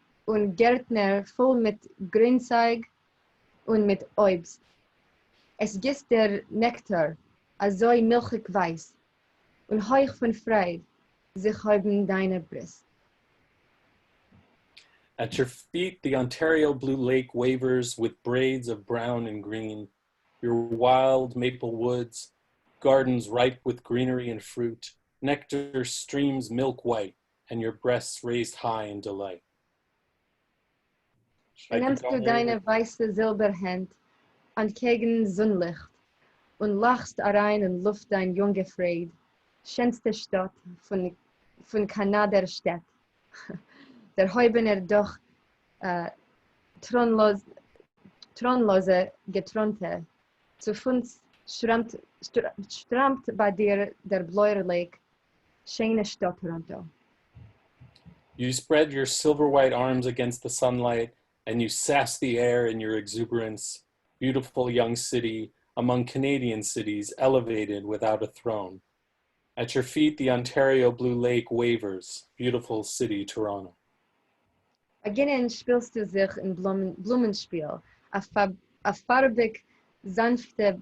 Gärtner voll mit Grünzeug und mit Obst. Es gießt der Nektar, azoi milchig weiß, und heuch von Freud sich heuben deine Brust. At your feet, the Ontario Blue Lake wavers with braids of brown and green. Your wild maple woods, gardens ripe with greenery and fruit, nectar streams milk white, and your breasts raised high in delight. Nimmst du deine weiße Silberhand entgegen Sonnenlicht und lachst rein in Luft dein junge Fried, schönste Stadt von Kanada Stadt. Der Heubener doch thronlose Getronte, zu Funds strammt bei dir der Bloyer Lake, schöne Stadt Toronto. You spread your silver white arms against the sunlight, and you sass the air in your exuberance. Beautiful young city, among Canadian cities elevated without a throne. At your feet, the Ontario Blue Lake wavers, beautiful city, Toronto. Beginnen spielst du sich in Blumenspiel, auf farbig sanfte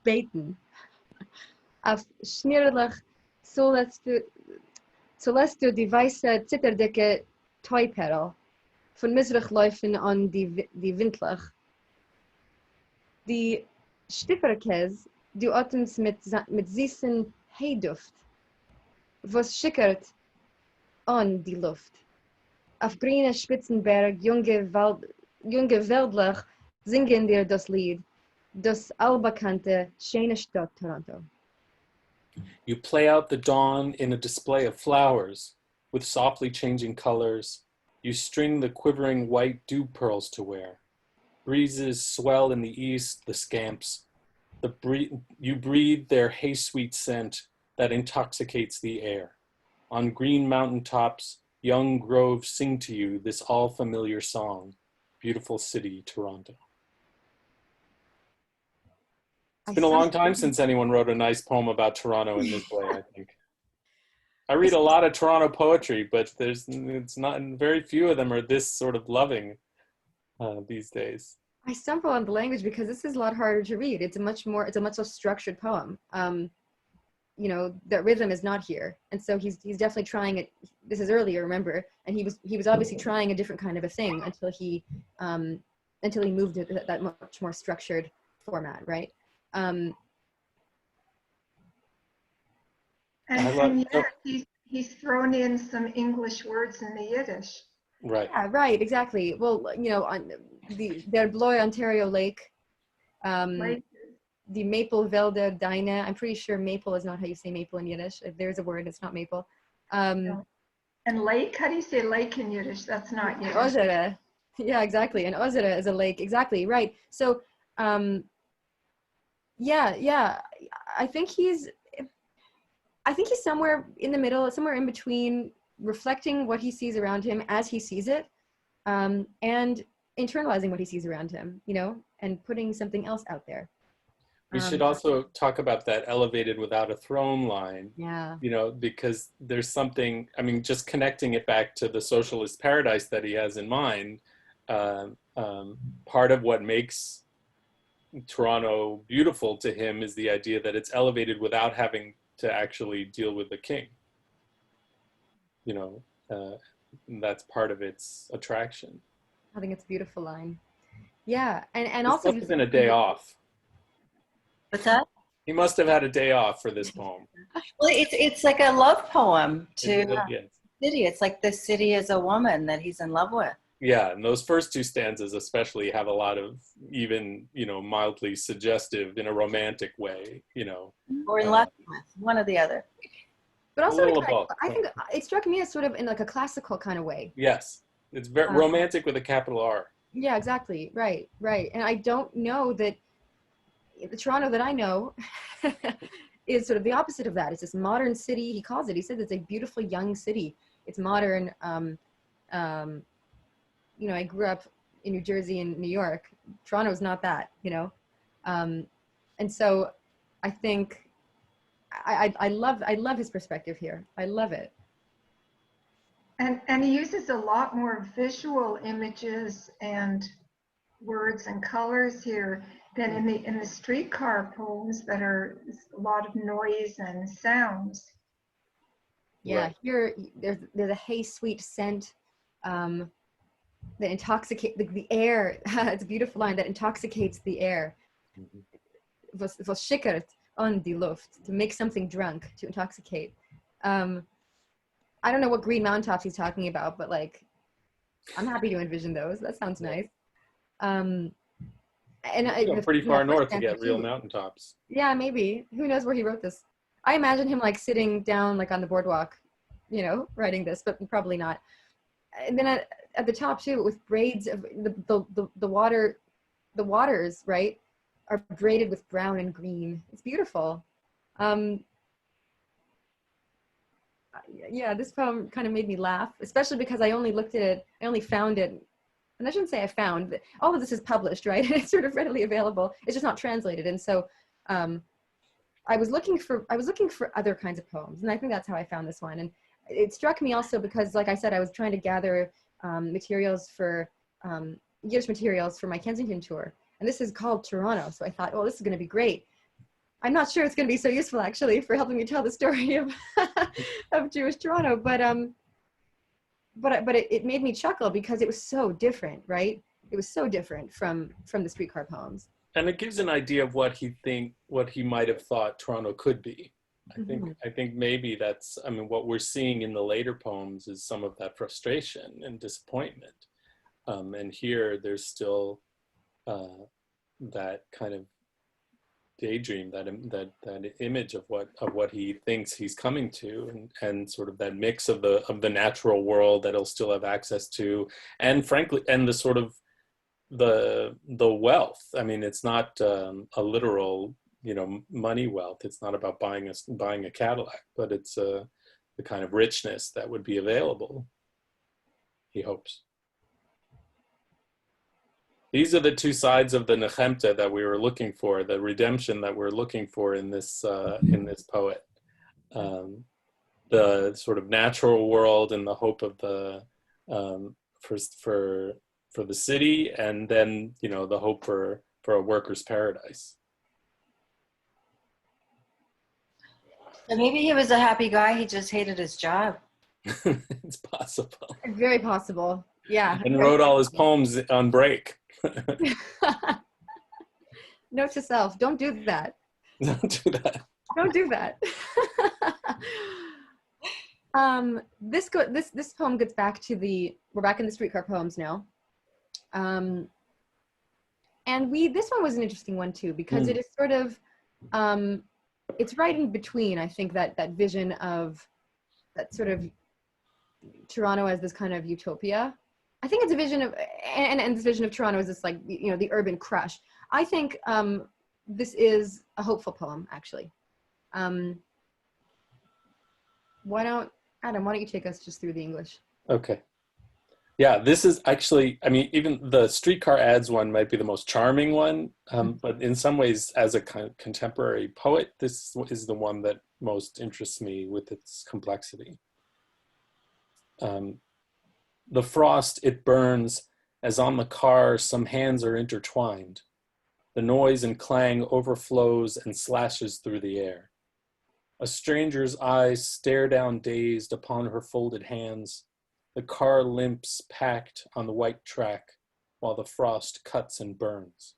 Beeten, auf schnirrlich zulässt du die weiße, zitterdicke Toyperl von Misrach laufen an die Windlach. Die Stifferkäse, du atmest mit süßen Heiduft, was schickert an die Luft. Auf grüne Spitzenberg, junge Wäldlach singen dir das Lied, das allbekannte, schöne Stadt Toronto. You play out the dawn in a display of flowers, with softly changing colors. You string the quivering white dew pearls to wear. Breezes swell in the east, the scamps. You breathe their hay-sweet scent that intoxicates the air. On green mountain tops, young groves sing to you this all-familiar song, beautiful city, Toronto. It's been a long time since anyone wrote a nice poem about Toronto in this way, I think. I read a lot of Toronto poetry, but it's not, very few of them are this sort of loving these days. I stumble on the language because this is a lot harder to read. It's a much more structured poem. You know, the rhythm is not here, and so he's definitely trying it. This is earlier, remember, and he was obviously trying a different kind of a thing until he moved to that much more structured format, right? And yet he's thrown in some English words in the Yiddish. Right. Yeah, right, exactly. Well, you know, on der Bloy Ontario Lake, the Maple Velde Dine. I'm pretty sure maple is not how you say maple in Yiddish. If there's a word, it's not maple. And lake, how do you say lake in Yiddish? That's not Yiddish. Ozera. Yeah, exactly. And Ozera is a lake. Exactly, right. So, yeah. I think he's somewhere in the middle, somewhere in between reflecting what he sees around him as he sees it, and internalizing what he sees around him, you know, and putting something else out there. We should also talk about that elevated without a throne line, yeah, you know, because there's something, I mean, just connecting it back to the socialist paradise that he has in mind, part of what makes Toronto beautiful to him is the idea that it's elevated without having to actually deal with the king. You know, that's part of its attraction. I think it's a beautiful line. Yeah, and This also must have been a day off. What's that? He must have had a day off for this poem. Well, it's like a love poem to Yes. city. It's like the city is a woman that he's in love with. Yeah, and those first two stanzas especially have a lot of even, you know, mildly suggestive in a romantic way, you know. Or in love with, one or the other. but also little like, of both. I think it struck me as sort of in like a classical kind of way. Yes, it's very romantic with a capital R. Yeah, exactly. Right. And I don't know that the Toronto that I know is sort of the opposite of that. It's this modern city. He calls it. He says it's a beautiful young city. It's modern. You know, I grew up in New Jersey and New York. Toronto's not that, you know. And so I think I love his perspective here. I love it. And he uses a lot more visual images and words and colors here than in the streetcar poems that are a lot of noise and sounds. Yeah, Right. here there's a hay sweet scent that intoxicate the air. It's a beautiful line that intoxicates the air. Was schickert on die Luft, to make something drunk, to intoxicate. I don't know what green mountaintops he's talking about, but like, I'm happy to envision those. That sounds nice. And Go pretty far north to get real too. mountaintops. Yeah, maybe. Who knows where he wrote this? I imagine him like sitting down like on the boardwalk, you know, writing this, but probably not. And then at the top too, with braids of the waters, right, are braided with brown and green. It's beautiful. Yeah, this poem kind of made me laugh, especially because I only found it and I shouldn't say I found, all of this is published, right? It's sort of readily available. It's just not translated. And so I was looking for other kinds of poems, and I think that's how I found this one. And it struck me also because, like I said, I was trying to gather materials for Yiddish materials for my Kensington tour, and this is called Toronto. So I thought, oh, this is going to be great. I'm not sure it's going to be so useful actually for helping me tell the story of of Jewish Toronto, but it made me chuckle because it was so different, right? It was so different from the streetcar poems. And it gives an idea of what he might have thought Toronto could be. I think maybe that's, I mean, what we're seeing in the later poems is some of that frustration and disappointment. And here there's still that kind of daydream, that image of what he thinks he's coming to, and sort of that mix of the natural world that he'll still have access to, and frankly, and the sort of the wealth. I mean, it's not a literal, money wealth. It's not about buying a Cadillac, but it's the kind of richness that would be available, he hopes. These are the two sides of the nechemta that we were looking for, the redemption that we're looking for in this poet. The sort of natural world and the hope of the for the city, and then the hope for a worker's paradise. So maybe he was a happy guy. He just hated his job. It's possible. Very possible. Yeah. And wrote all his poems on break. Note to self: don't do that. Don't do that. Don't do that. This poem gets back to we're back in the streetcar poems now. And this one was an interesting one too, because it is sort of, it's right in between, I think, that vision of that sort of Toronto as this kind of utopia. I think it's a vision of, and this vision of Toronto is this, like, the urban crush. I think this is a hopeful poem, actually. Adam, why don't you take us just through the English? Okay. Yeah, this is actually, I mean, even the Streetcar Ads one might be the most charming one, but in some ways, as a contemporary poet, this is the one that most interests me with its complexity. The frost, it burns, as on the car some hands are intertwined. The noise and clang overflows and slashes through the air. A stranger's eyes stare down dazed upon her folded hands. The car limps packed on the white track while the frost cuts and burns.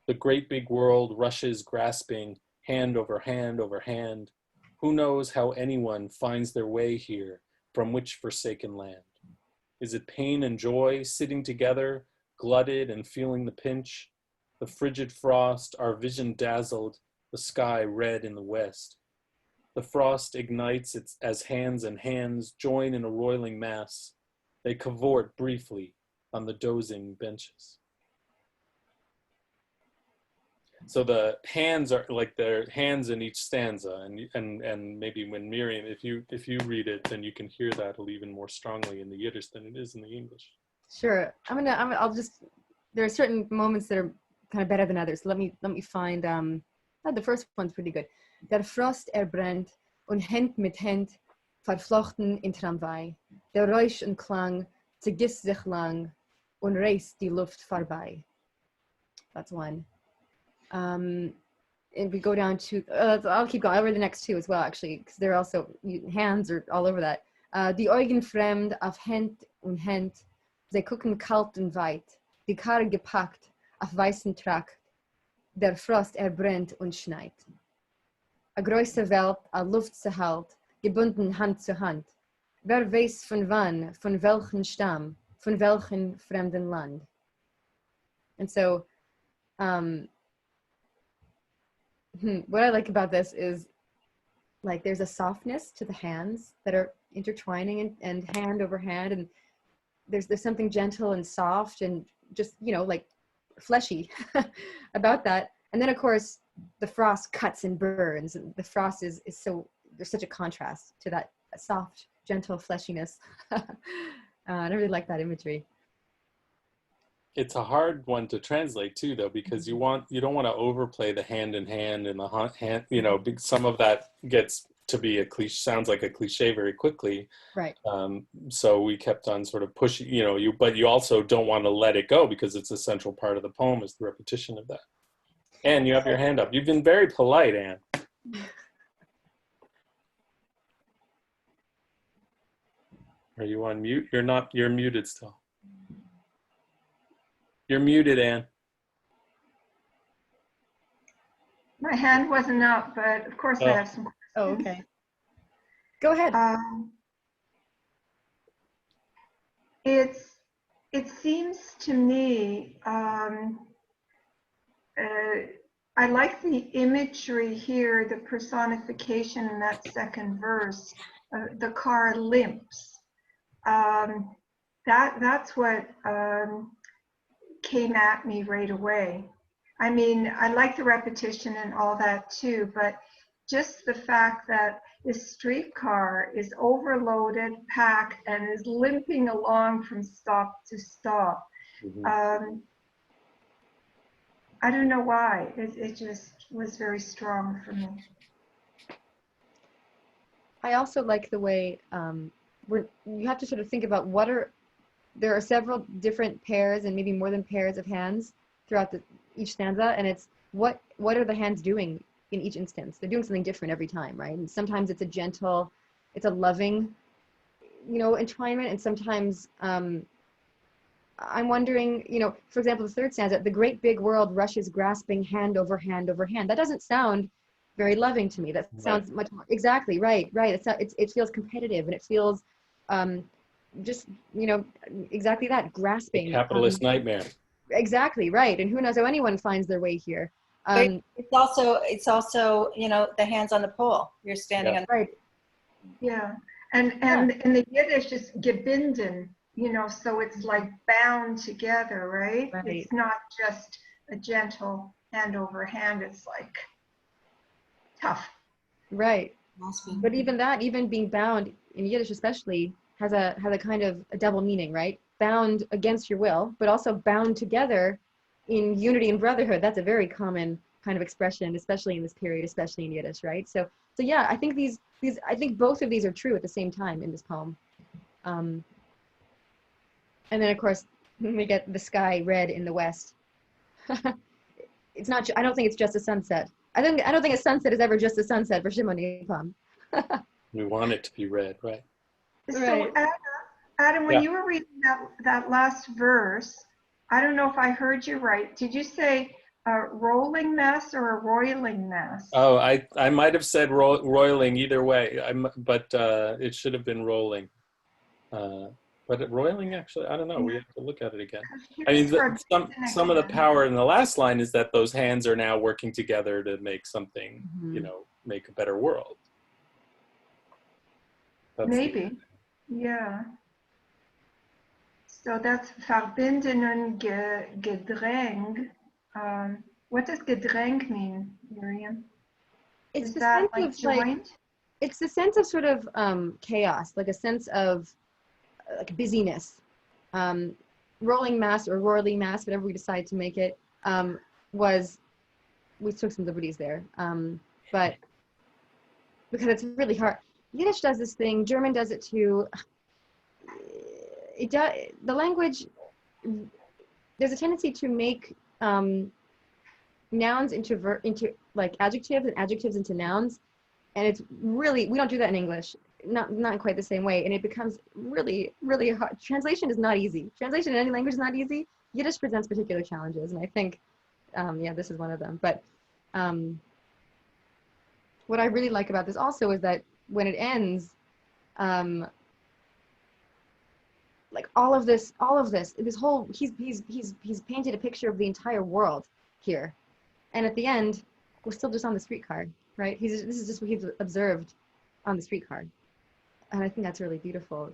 The great big world rushes grasping, hand over hand over hand. Who knows how anyone finds their way here from which forsaken land? Is it pain and joy sitting together, glutted and feeling the pinch? The frigid frost, our vision dazzled, the sky red in the west. The frost ignites as hands and hands join in a roiling mass. They cavort briefly on the dozing benches. So the hands are like their hands in each stanza, and maybe when Miriam, if you read it, then you can hear that even more strongly in the Yiddish than it is in the English. Sure, I'll just, there are certain moments that are kind of better than others. Let me find. The first one's pretty good. Der Frost brennt und Hand mit Hand verflochten in Tramway. Der Räusch und Klang zergiss sich lang und reißt die Luft vorbei. That's one. And we go down to, I'll keep going. I'll read the next two as well, actually, because they're also, hands are all over that. Die Augen fremd auf Hand und Hand, sie gucken kalt und weit, die Karre gepackt auf weißen Trakt, der Frost brennt und schneit. A große Welt, a Luft zu halt, gebunden Hand zu Hand. Wer weiß von wann, von welchen Stamm, von welchen fremden Land. And so, what I like about this is, like, there's a softness to the hands that are intertwining and hand over hand, and there's something gentle and soft and just, like, fleshy about that. And then, of course, the frost cuts and burns, and the frost is so, there's such a contrast to that soft, gentle fleshiness. I really like that imagery. it's a hard one to translate too, though, because you don't want to overplay the hand in hand and the hand, you know, some of that gets to be a cliche, sounds like a cliche very quickly. Right. So we kept on sort of pushing, you know, but you also don't want to let it go because it's a central part of the poem is the repetition of that. Anne, you have your hand up. You've been very polite, Anne. Are you on mute? You're not, you're muted still. You're muted, Anne. My hand wasn't up, but of course I have some questions. Oh, okay. Go ahead. It seems to me, I like the imagery here, the personification in that second verse. The car limps. That's what came at me right away. I mean, I like the repetition and all that too, but just the fact that this streetcar is overloaded, packed, and is limping along from stop to stop. I don't know why. It just was very strong for me. I also like the way you have to sort of think about there are several different pairs and maybe more than pairs of hands throughout each stanza, and it's what are the hands doing in each instance? They're doing something different every time, right? And sometimes it's a loving, you know, entwinement, and sometimes I'm wondering, you know, for example, the third stanza, the great big world rushes grasping hand over hand over hand. That doesn't sound very loving to me. That sounds much more, exactly, right. It feels competitive, and it feels just, you know, exactly that, grasping. A capitalist nightmare. Exactly, right. And who knows how anyone finds their way here. It's also, you know, the hands on the pole. You're standing on. Right. Yeah, and in the Yiddish it's gebunden, you know, so it's like bound together, right? It's not just a gentle hand over hand. It's like tough. Right. But even being bound in Yiddish especially has a kind of a double meaning, right? Bound against your will, but also bound together in unity and brotherhood. That's a very common kind of expression, especially in this period, especially in Yiddish, right? So yeah, I think I think both of these are true at the same time in this poem. And then of course we get the sky red in the west. It's not. I don't think it's just a sunset. I don't think a sunset is ever just a sunset for Shimon Nepom. We want it to be red, right? So Adam, when you were reading that last verse, I don't know if I heard you right. Did you say a rolling mass or a roiling mass? Oh, I might have said roiling either way, but it should have been rolling. But roiling, actually, I don't know. We have to look at it again. I mean, some of the power in the last line is that those hands are now working together to make something, you know, make a better world. Maybe, yeah. So that's verbinden und gedräng. What does gedräng mean, Miriam? It's is that like joint? It's the sense of sort of chaos, like a sense of like busyness. Rolling mass or roiling mass, whatever we decide to make it, we took some liberties there. But because it's really hard. Yiddish does this thing, German does it too. The language, there's a tendency to make nouns into like adjectives and adjectives into nouns. And it's really, we don't do that in English, not in quite the same way. And it becomes really, really hard. Translation is not easy. Translation in any language is not easy. Yiddish presents particular challenges. And I think, yeah, this is one of them. But what I really like about this also is that when it ends, like all of this whole, he's painted a picture of the entire world here. And at the end, we're still just on the streetcar, right? This is just what he's observed on the streetcar. And I think that's really beautiful.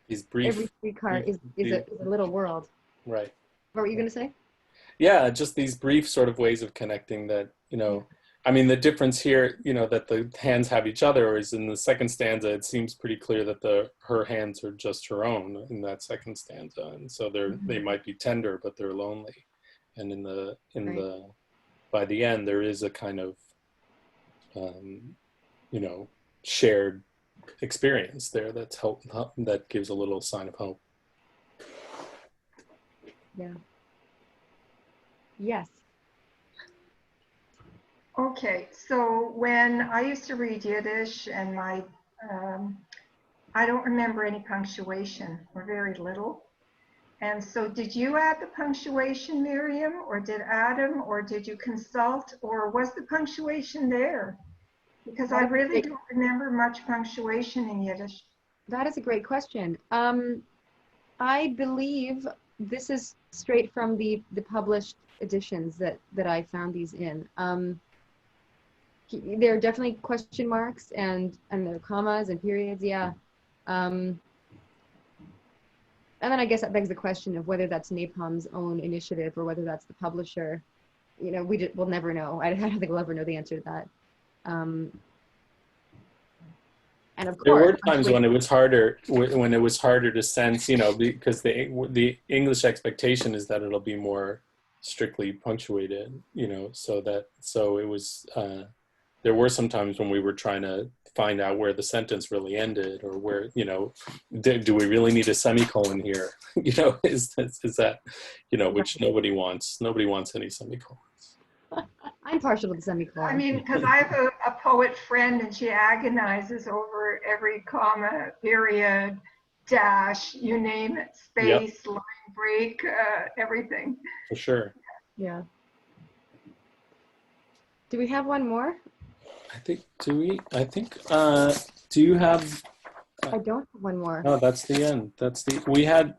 These brief. Every streetcar is a little world. Right. What were you going to say? Yeah, just these brief sort of ways of connecting that, you know, I mean, the difference here, you know, that the hands have each other is in the second stanza, it seems pretty clear that her hands are just her own in that second stanza. And so they might be tender, but they're lonely. And by the end, there is a kind of, you know, shared experience there that's hope, that gives a little sign of hope. Yeah. Yes. Okay, so when I used to read Yiddish and I don't remember any punctuation or very little. And so did you add the punctuation, Miriam, or did Adam, or did you consult, or was the punctuation there? Because I really don't remember much punctuation in Yiddish. That is a great question. I believe this is straight from the published editions that I found these in. There are definitely question marks and there are commas and periods, yeah. And then I guess that begs the question of whether that's Nepom's own initiative or whether that's the publisher. You know, we'll never know. I don't think we'll ever know the answer to that. And of course, there were times when it was harder to sense, you know, because the English expectation is that it'll be more strictly punctuated, you know, so it was. There were some times when we were trying to find out where the sentence really ended, or where, you know, do we really need a semicolon here? You know, is that, you know, which nobody wants. Nobody wants any semicolons. I'm partial to the semicolon. I mean, because I have a poet friend and she agonizes over every comma, period, dash, you name it, space, line break, everything. For sure. Yeah. Do we have one more? Do you have? I don't have one more. No, that's the end.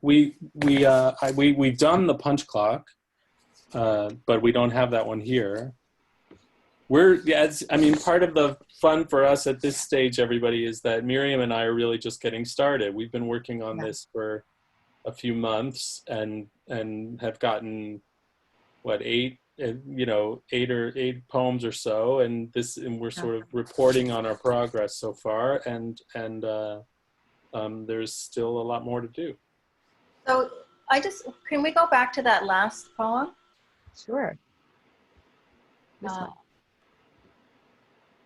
We've done the punch clock, but we don't have that one here. Part of the fun for us at this stage, everybody, is that Miriam and I are really just getting started. We've been working on this for a few months and have gotten eight poems or so, and we're sort of reporting on our progress so far, and there's still a lot more to do. So can we go back to that last poem? Sure. This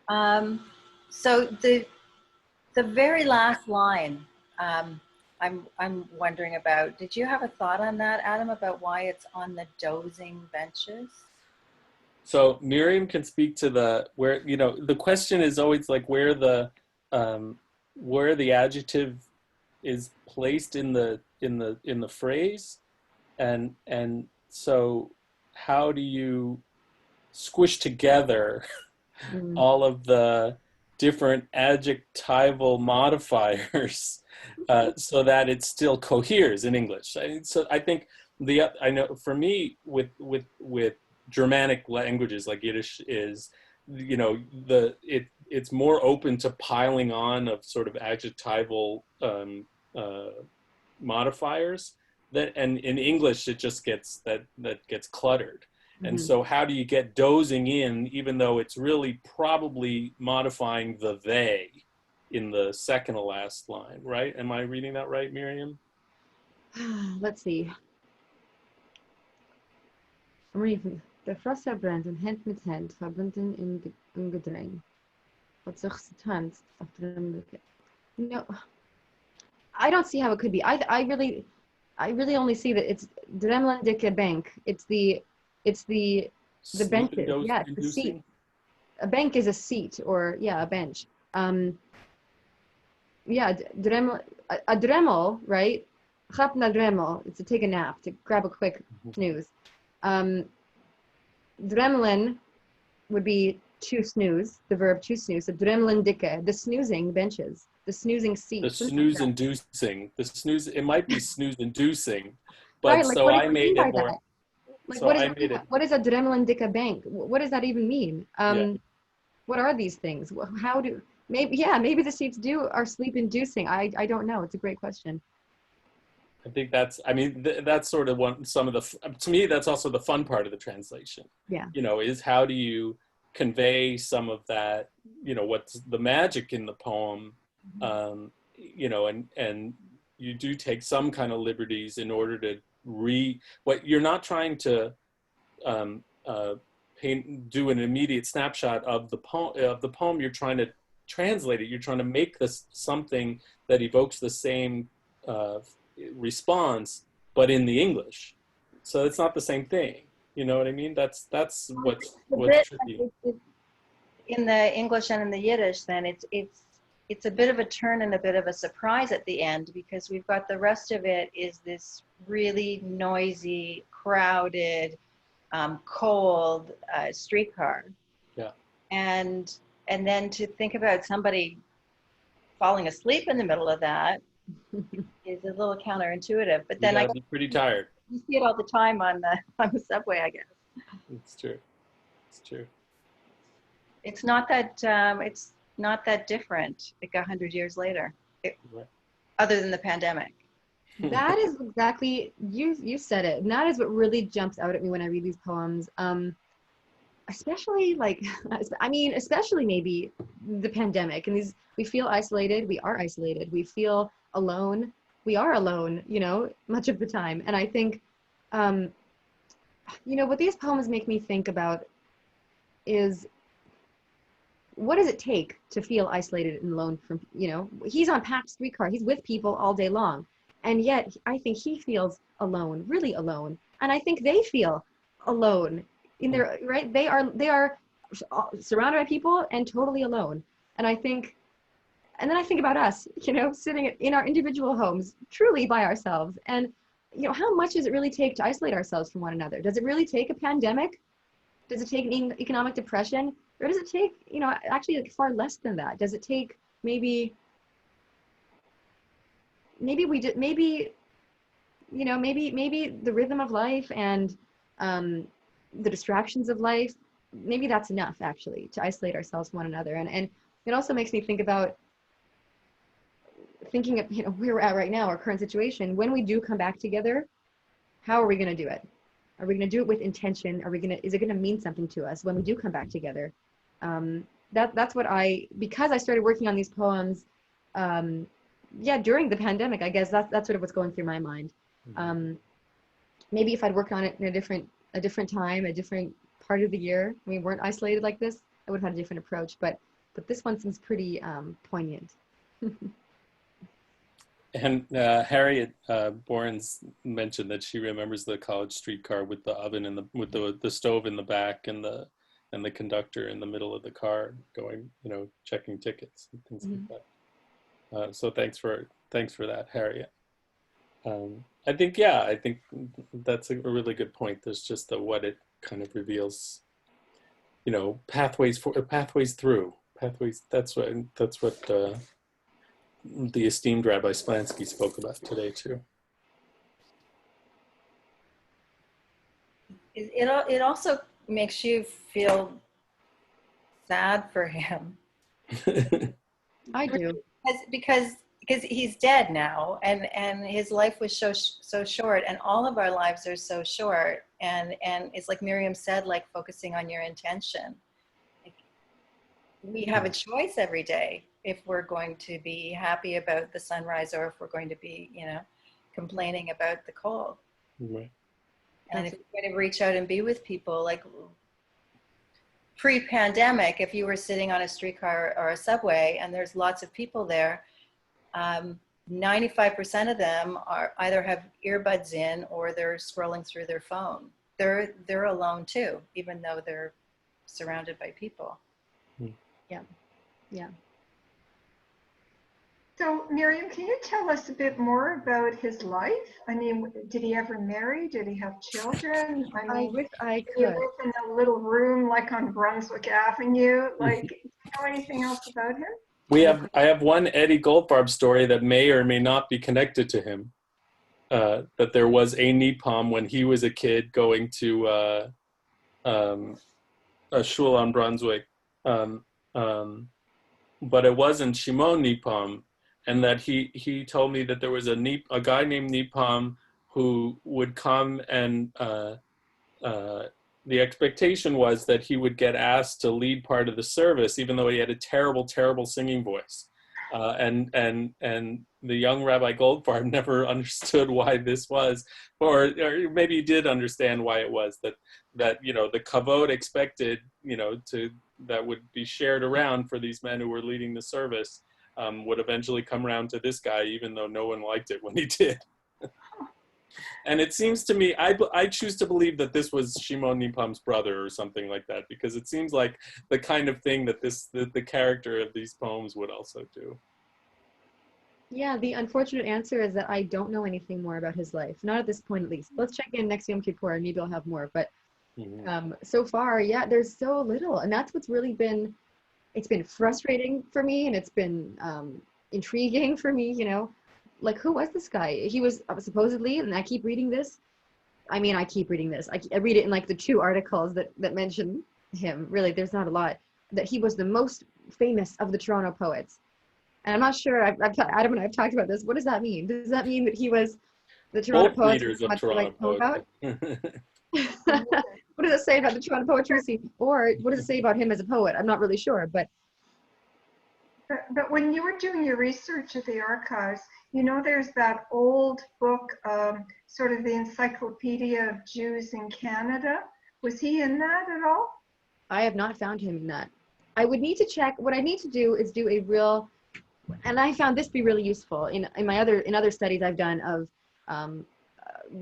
one. So the very last line, I'm wondering about, did you have a thought on that, Adam, about why it's on the dozing benches? So Miriam can speak to where, you know, the question is always like where the adjective is placed in the phrase, and so how do you squish together all of the different adjectival modifiers so that it still coheres in English? So I think I know for me with Germanic languages like Yiddish is, you know, it's more open to piling on of sort of adjectival modifiers and in English it just gets gets cluttered. And so how do you get dozing in, even though it's really probably modifying the they in the second to last line, right? Am I reading that right, Miriam? Let's see. I'm reading. Der Froster brennt und Hand mit Hand, verbunden im Gedräng. Hat sich getanzt auf der Lücke. No, I don't see how it could be. I really only see that it's Dremlin Dicke Bank. It's the benches. Yeah, it's the seat. A bank is a seat, or a bench. A Dremel, right? Grap na Dremel. It's to take a nap, to grab a quick snooze. Dremlin would be to snooze, the verb to snooze. So Dremlin Dicke, the snoozing benches, the snoozing seat. The snooze inducing. It might be snooze inducing, but right, like, so I made it more. Like, so what is a Dremlin Dicke bank? What does that even mean? What are these things? How do maybe the seats are sleep inducing. I don't know. It's a great question. I think that's sort of to me, that's also the fun part of the translation. Yeah. You know, is how do you convey some of that, what's the magic in the poem, and you do take some kind of liberties in order to what you're not trying to do an immediate snapshot of the poem. You're trying to translate it. You're trying to make this something that evokes the same response, but in the English. So it's not the same thing. You know what I mean? That's what's tricky. In the English and in the Yiddish, then it's a bit of a turn and a bit of a surprise at the end, because we've got the rest of it is this really noisy, crowded, cold streetcar. Yeah. And then to think about somebody falling asleep in the middle of that is a little counterintuitive. But then I be pretty tired. You see it all the time on the subway, I guess. It's true. It's true. It's not that different. Like 100 years later, Right. Other than the pandemic. That is exactly, you said it. And that is what really jumps out at me when I read these poems. Especially especially maybe the pandemic, and we feel isolated. We are isolated. We feel alone. We are alone, much of the time. And I think, what these poems make me think about is, what does it take to feel isolated and alone from, he's on packed streetcar, he's with people all day long. And yet I think he feels alone, really alone. And I think they feel alone in their, right? They are surrounded by people and totally alone. And then I think about us, sitting in our individual homes, truly by ourselves. And, how much does it really take to isolate ourselves from one another? Does it really take a pandemic? Does it take an economic depression? Or does it take, actually far less than that? Does it take maybe the rhythm of life and the distractions of life, maybe that's enough actually to isolate ourselves from one another. And it also makes me think about thinking of, where we're at right now, our current situation. When we do come back together, how are we going to do it? Are we going to do it with intention? Is it going to mean something to us when we do come back together? That's what because I started working on these poems, during the pandemic, I guess that's sort of what's going through my mind. Maybe if I'd worked on it in a different time, a different part of the year, we weren't isolated like this, I would have had a different approach. But this one seems pretty poignant. And Harriet Boren's mentioned that she remembers the college streetcar with the oven and with the stove in the back and the conductor in the middle of the car going, checking tickets and things like that. So thanks for that, Harriet. I think that's a really good point. There's just what it kind of reveals, pathways through. That's what the esteemed Rabbi Splansky spoke about today too. It also makes you feel sad for him. I do. Because he's dead now, and his life was so short, and all of our lives are so short, and it's like Miriam said, like focusing on your intention. Like, we have a choice every day if we're going to be happy about the sunrise or if we're going to be, complaining about the cold. Right. And if you're going to reach out and be with people, like pre-pandemic, if you were sitting on a streetcar or a subway and there's lots of people there, 95% of them either have earbuds in or they're scrolling through their phone. They're alone too, even though they're surrounded by people. Yeah. So Miriam, can you tell us a bit more about his life? I mean, did he ever marry? Did he have children? I wish I he could. lived in a little room like on Brunswick Avenue. Like, do you know anything else about him? I have one Eddie Goldfarb story that may or may not be connected to him. That there was a Nepom when he was a kid going to a shul on Brunswick, but it wasn't Shimon Nepom, and that he told me that there was a guy named Nepom who would come and the expectation was that he would get asked to lead part of the service, even though he had a terrible, terrible singing voice. And the young Rabbi Goldfarb never understood why this was, or maybe he did understand why it was that you know, the kavod expected, you know, that would be shared around for these men who were leading the service, would eventually come around to this guy, even though no one liked it when he did. And it seems to me, I choose to believe that this was Shimon Nepom's brother or something like that, because it seems like the kind of thing that the character of these poems would also do. Yeah, the unfortunate answer is that I don't know anything more about his life. Not at this point, at least. Let's check in next Yom Kippur and maybe I'll have more. But so far, yeah, there's so little. And that's what's really been, it's been frustrating for me, and it's been intriguing for me, you know. Like, who was this guy? He was supposedly, and I keep reading this. I mean, I keep reading this. I read it in like the 2 articles that mention him. Really, there's not a lot. That he was the most famous of the Toronto poets. And I'm not sure, Adam and I have talked about this. What does that mean? Does that mean that he was the Toronto Both poets? readers of Toronto poets. What does it say about the Toronto poetry scene? Or what does it say about him as a poet? I'm not really sure, but when you were doing your research at the archives, you know, there's that old book, sort of the Encyclopedia of Jews in Canada. Was he in that at all? I have not found him in that. I would need to check. What I need to do is do a real, and I found this to be really useful in other studies I've done of,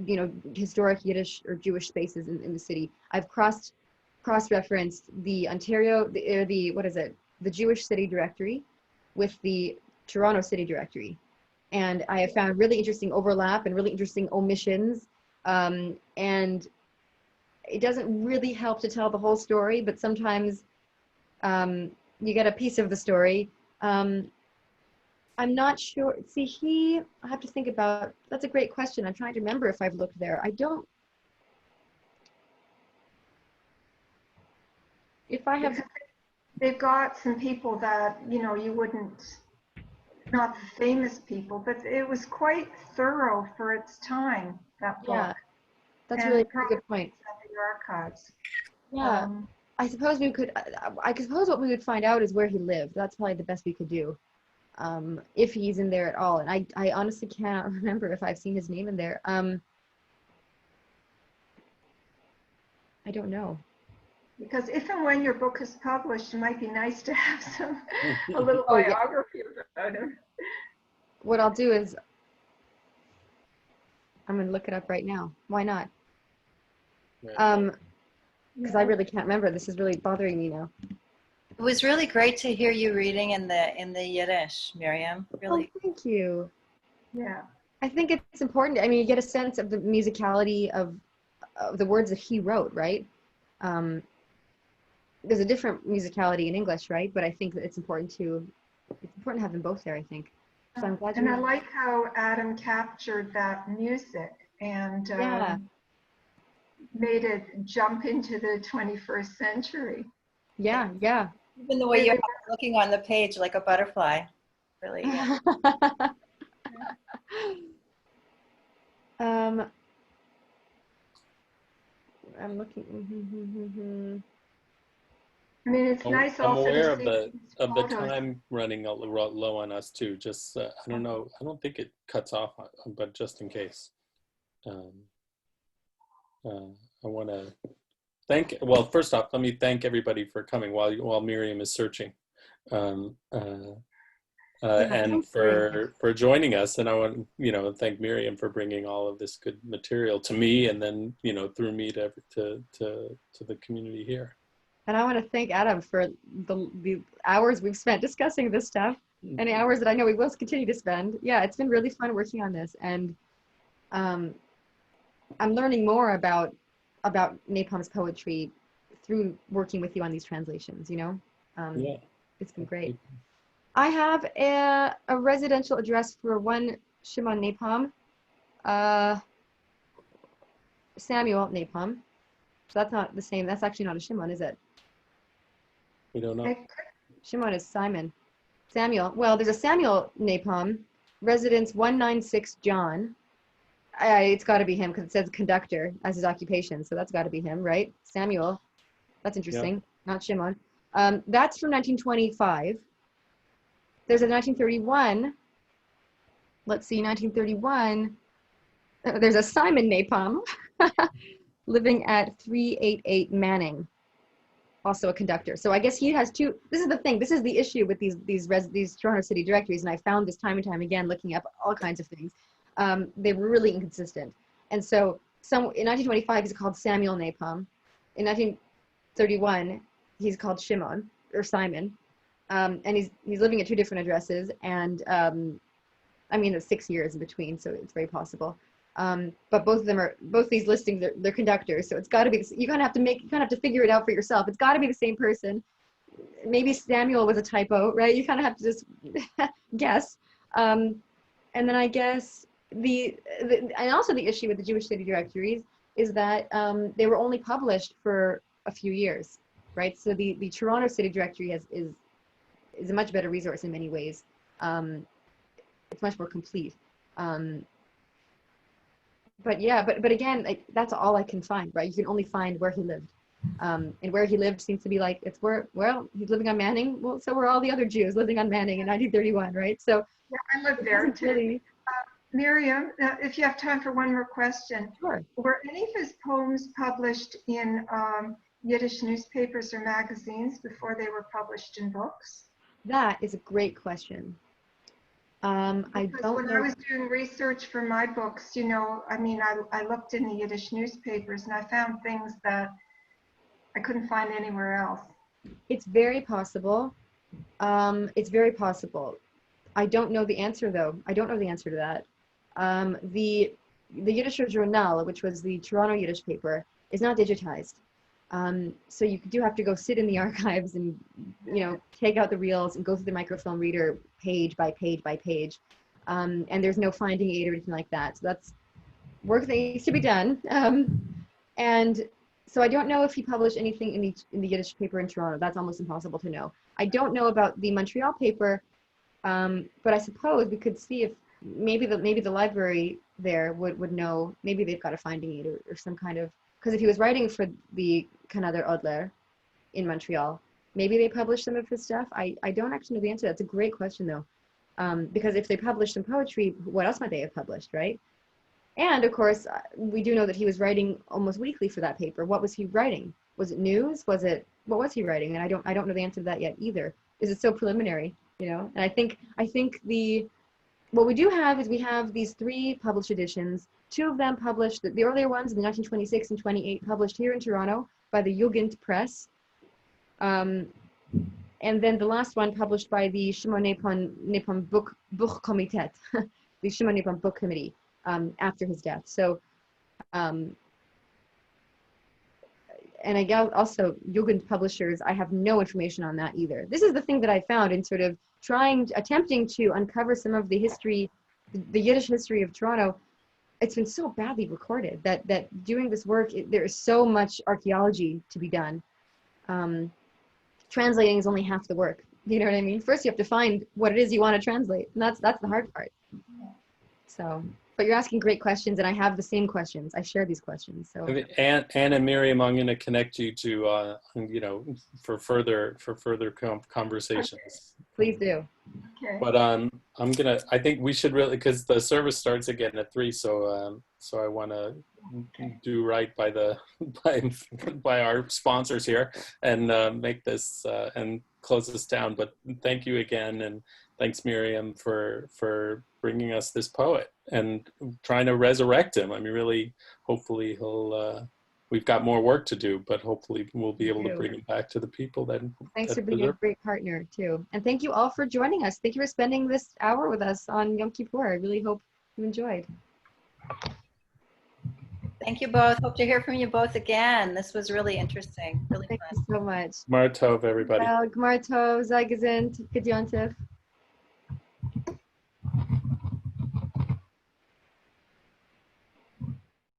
you know, historic Yiddish or Jewish spaces in the city. I've cross-referenced the Ontario, the Jewish City Directory with the Toronto City Directory. And I have found really interesting overlap and really interesting omissions. And it doesn't really help to tell the whole story, but sometimes you get a piece of the story. I'm not sure. See, I have to think about, that's a great question. I'm trying to remember if I've looked there. I don't. If I have. They've got some people that, you know, you wouldn't, not the famous people, but it was quite thorough for its time, that book. Yeah, that's really a good point. At the archives. Yeah, I suppose we could, I suppose what we would find out is where he lived. That's probably the best we could do, if he's in there at all. And I honestly cannot remember if I've seen his name in there. I don't know. Because if and when your book is published, it might be nice to have a little biography about him. What I'll do is, I'm going to look it up right now. Why not? Because I really can't remember. This is really bothering me now. It was really great to hear you reading in the Yiddish, Miriam. Really. Oh, thank you. Yeah. I think it's important. I mean, you get a sense of the musicality of the words that he wrote, right? There's a different musicality in English, right? But I think that it's important to have them both there, I think. So I'm glad you. And I like how Adam captured that music and made it jump into the 21st century. Yeah, yeah. Even the way you're looking on the page like a butterfly, really. Yeah. I'm looking. I mean, it's nice I'm also aware to of the time running low on us too. Just I don't know. I don't think it cuts off, but just in case. I want to thank. Well, first off, let me thank everybody for coming while Miriam is searching, and for joining us. And I want thank Miriam for bringing all of this good material to me, and then through me to the community here. And I want to thank Adam for the hours we've spent discussing this stuff, and the hours that I know we will continue to spend. Yeah, it's been really fun working on this, and I'm learning more about Nepom's poetry through working with you on these translations. It's been great. I have a residential address for one Shimon Nepom, Samuel Nepom. So that's not the same. That's actually not a Shimon, is it? We don't know. Shimon is Simon. Samuel. Well, there's a Samuel Nepom, residence 196 John. It's got to be him because it says conductor as his occupation. So that's got to be him, right? Samuel. That's interesting. Not Shimon. That's from 1925. There's a 1931. Let's see, 1931. There's a Simon Nepom living at 388 Manning, also a conductor. So I guess he has two. This is the thing. This is the issue with these Toronto city directories, and I found this time and time again looking up all kinds of things. They were really inconsistent. And so in 1925 he's called Samuel Nepom. In 1931 he's called Shimon or Simon, and he's living at two different addresses. And I mean, it's 6 years in between, so it's very possible. But both these listings, they're conductors, so it's got to be. You kind of have to figure it out for yourself. It's got to be the same person. Maybe Samuel was a typo, right? You kind of have to just guess. And then I guess and also the issue with the Jewish city directories is that they were only published for a few years, right? So the Toronto city directory is a much better resource in many ways. It's much more complete. But yeah, but again, like, that's all I can find, right? You can only find where he lived. And where he lived seems to be like, he's living on Manning. Well, so were all the other Jews living on Manning in 1931, right? So Yeah, I lived there too. really, Miriam, if you have time for one more question. sure. Were any of his poems published in Yiddish newspapers or magazines before they were published in books? That is a great question. I Because don't when know. I was doing research for my books, you know, I mean, I looked in the Yiddish newspapers and I found things that I couldn't find anywhere else. It's very possible. It's very possible. I don't know the answer though. I don't know the answer to that. The Yiddish Journal, which was the Toronto Yiddish paper, is not digitized. So you do have to go sit in the archives and, you know, take out the reels and go through the microfilm reader page by page by page. And there's no finding aid or anything like that. So that's work that needs to be done. And so I don't know if he published anything in the Yiddish paper in Toronto. That's almost impossible to know. I don't know about the Montreal paper, but I suppose we could see if maybe the library there would know. Maybe they've got a finding aid or some kind of, because if he was writing for the Canada Odler in Montreal, maybe they published some of his stuff. I don't actually know the answer. That's a great question though, because if they published some poetry, what else might they have published, right? And of course, we do know that he was writing almost weekly for that paper. What was he writing? Was it news? What was he writing? And I don't know the answer to that yet either. Is it so preliminary, you know? And I think what we do have is we have these 3 published editions. 2 of them published, the earlier ones in 1926 and 28, published here in Toronto by the Jugend Press. And then the last one published by the Shimon Nepom Book Komitet, the Shimon Nepom Book Committee, after his death. So, and I guess also Jugend publishers, I have no information on that either. This is the thing that I found in sort of attempting to uncover some of the history, the Yiddish history of Toronto. It's been so badly recorded that doing this work, there is so much archaeology to be done. Translating is only half the work. You know what I mean? First, you have to find what it is you want to translate, and that's the hard part. So, but you're asking great questions, and I have the same questions. I share these questions. So, Anne and Miriam, I'm going to connect you to, you know, for further conversations. please do. Okay. But I think we should really, because the service starts again at 3, so I want to do right by by our sponsors here and make this and close this down. But thank you again, and thanks Miriam for bringing us this poet and trying to resurrect him. I mean, really, hopefully we've got more work to do, but hopefully we'll be able to bring him back to the people that. Thanks for being a great partner too. And thank you all for joining us. Thank you for spending this hour with us on Yom Kippur. I really hope you enjoyed. Thank you both. Hope to hear from you both again. This was really interesting. Really Thank fun. you so much. Gmar Tov, everybody. Gmar Tov, Zai Gesund, Good Yom Tov.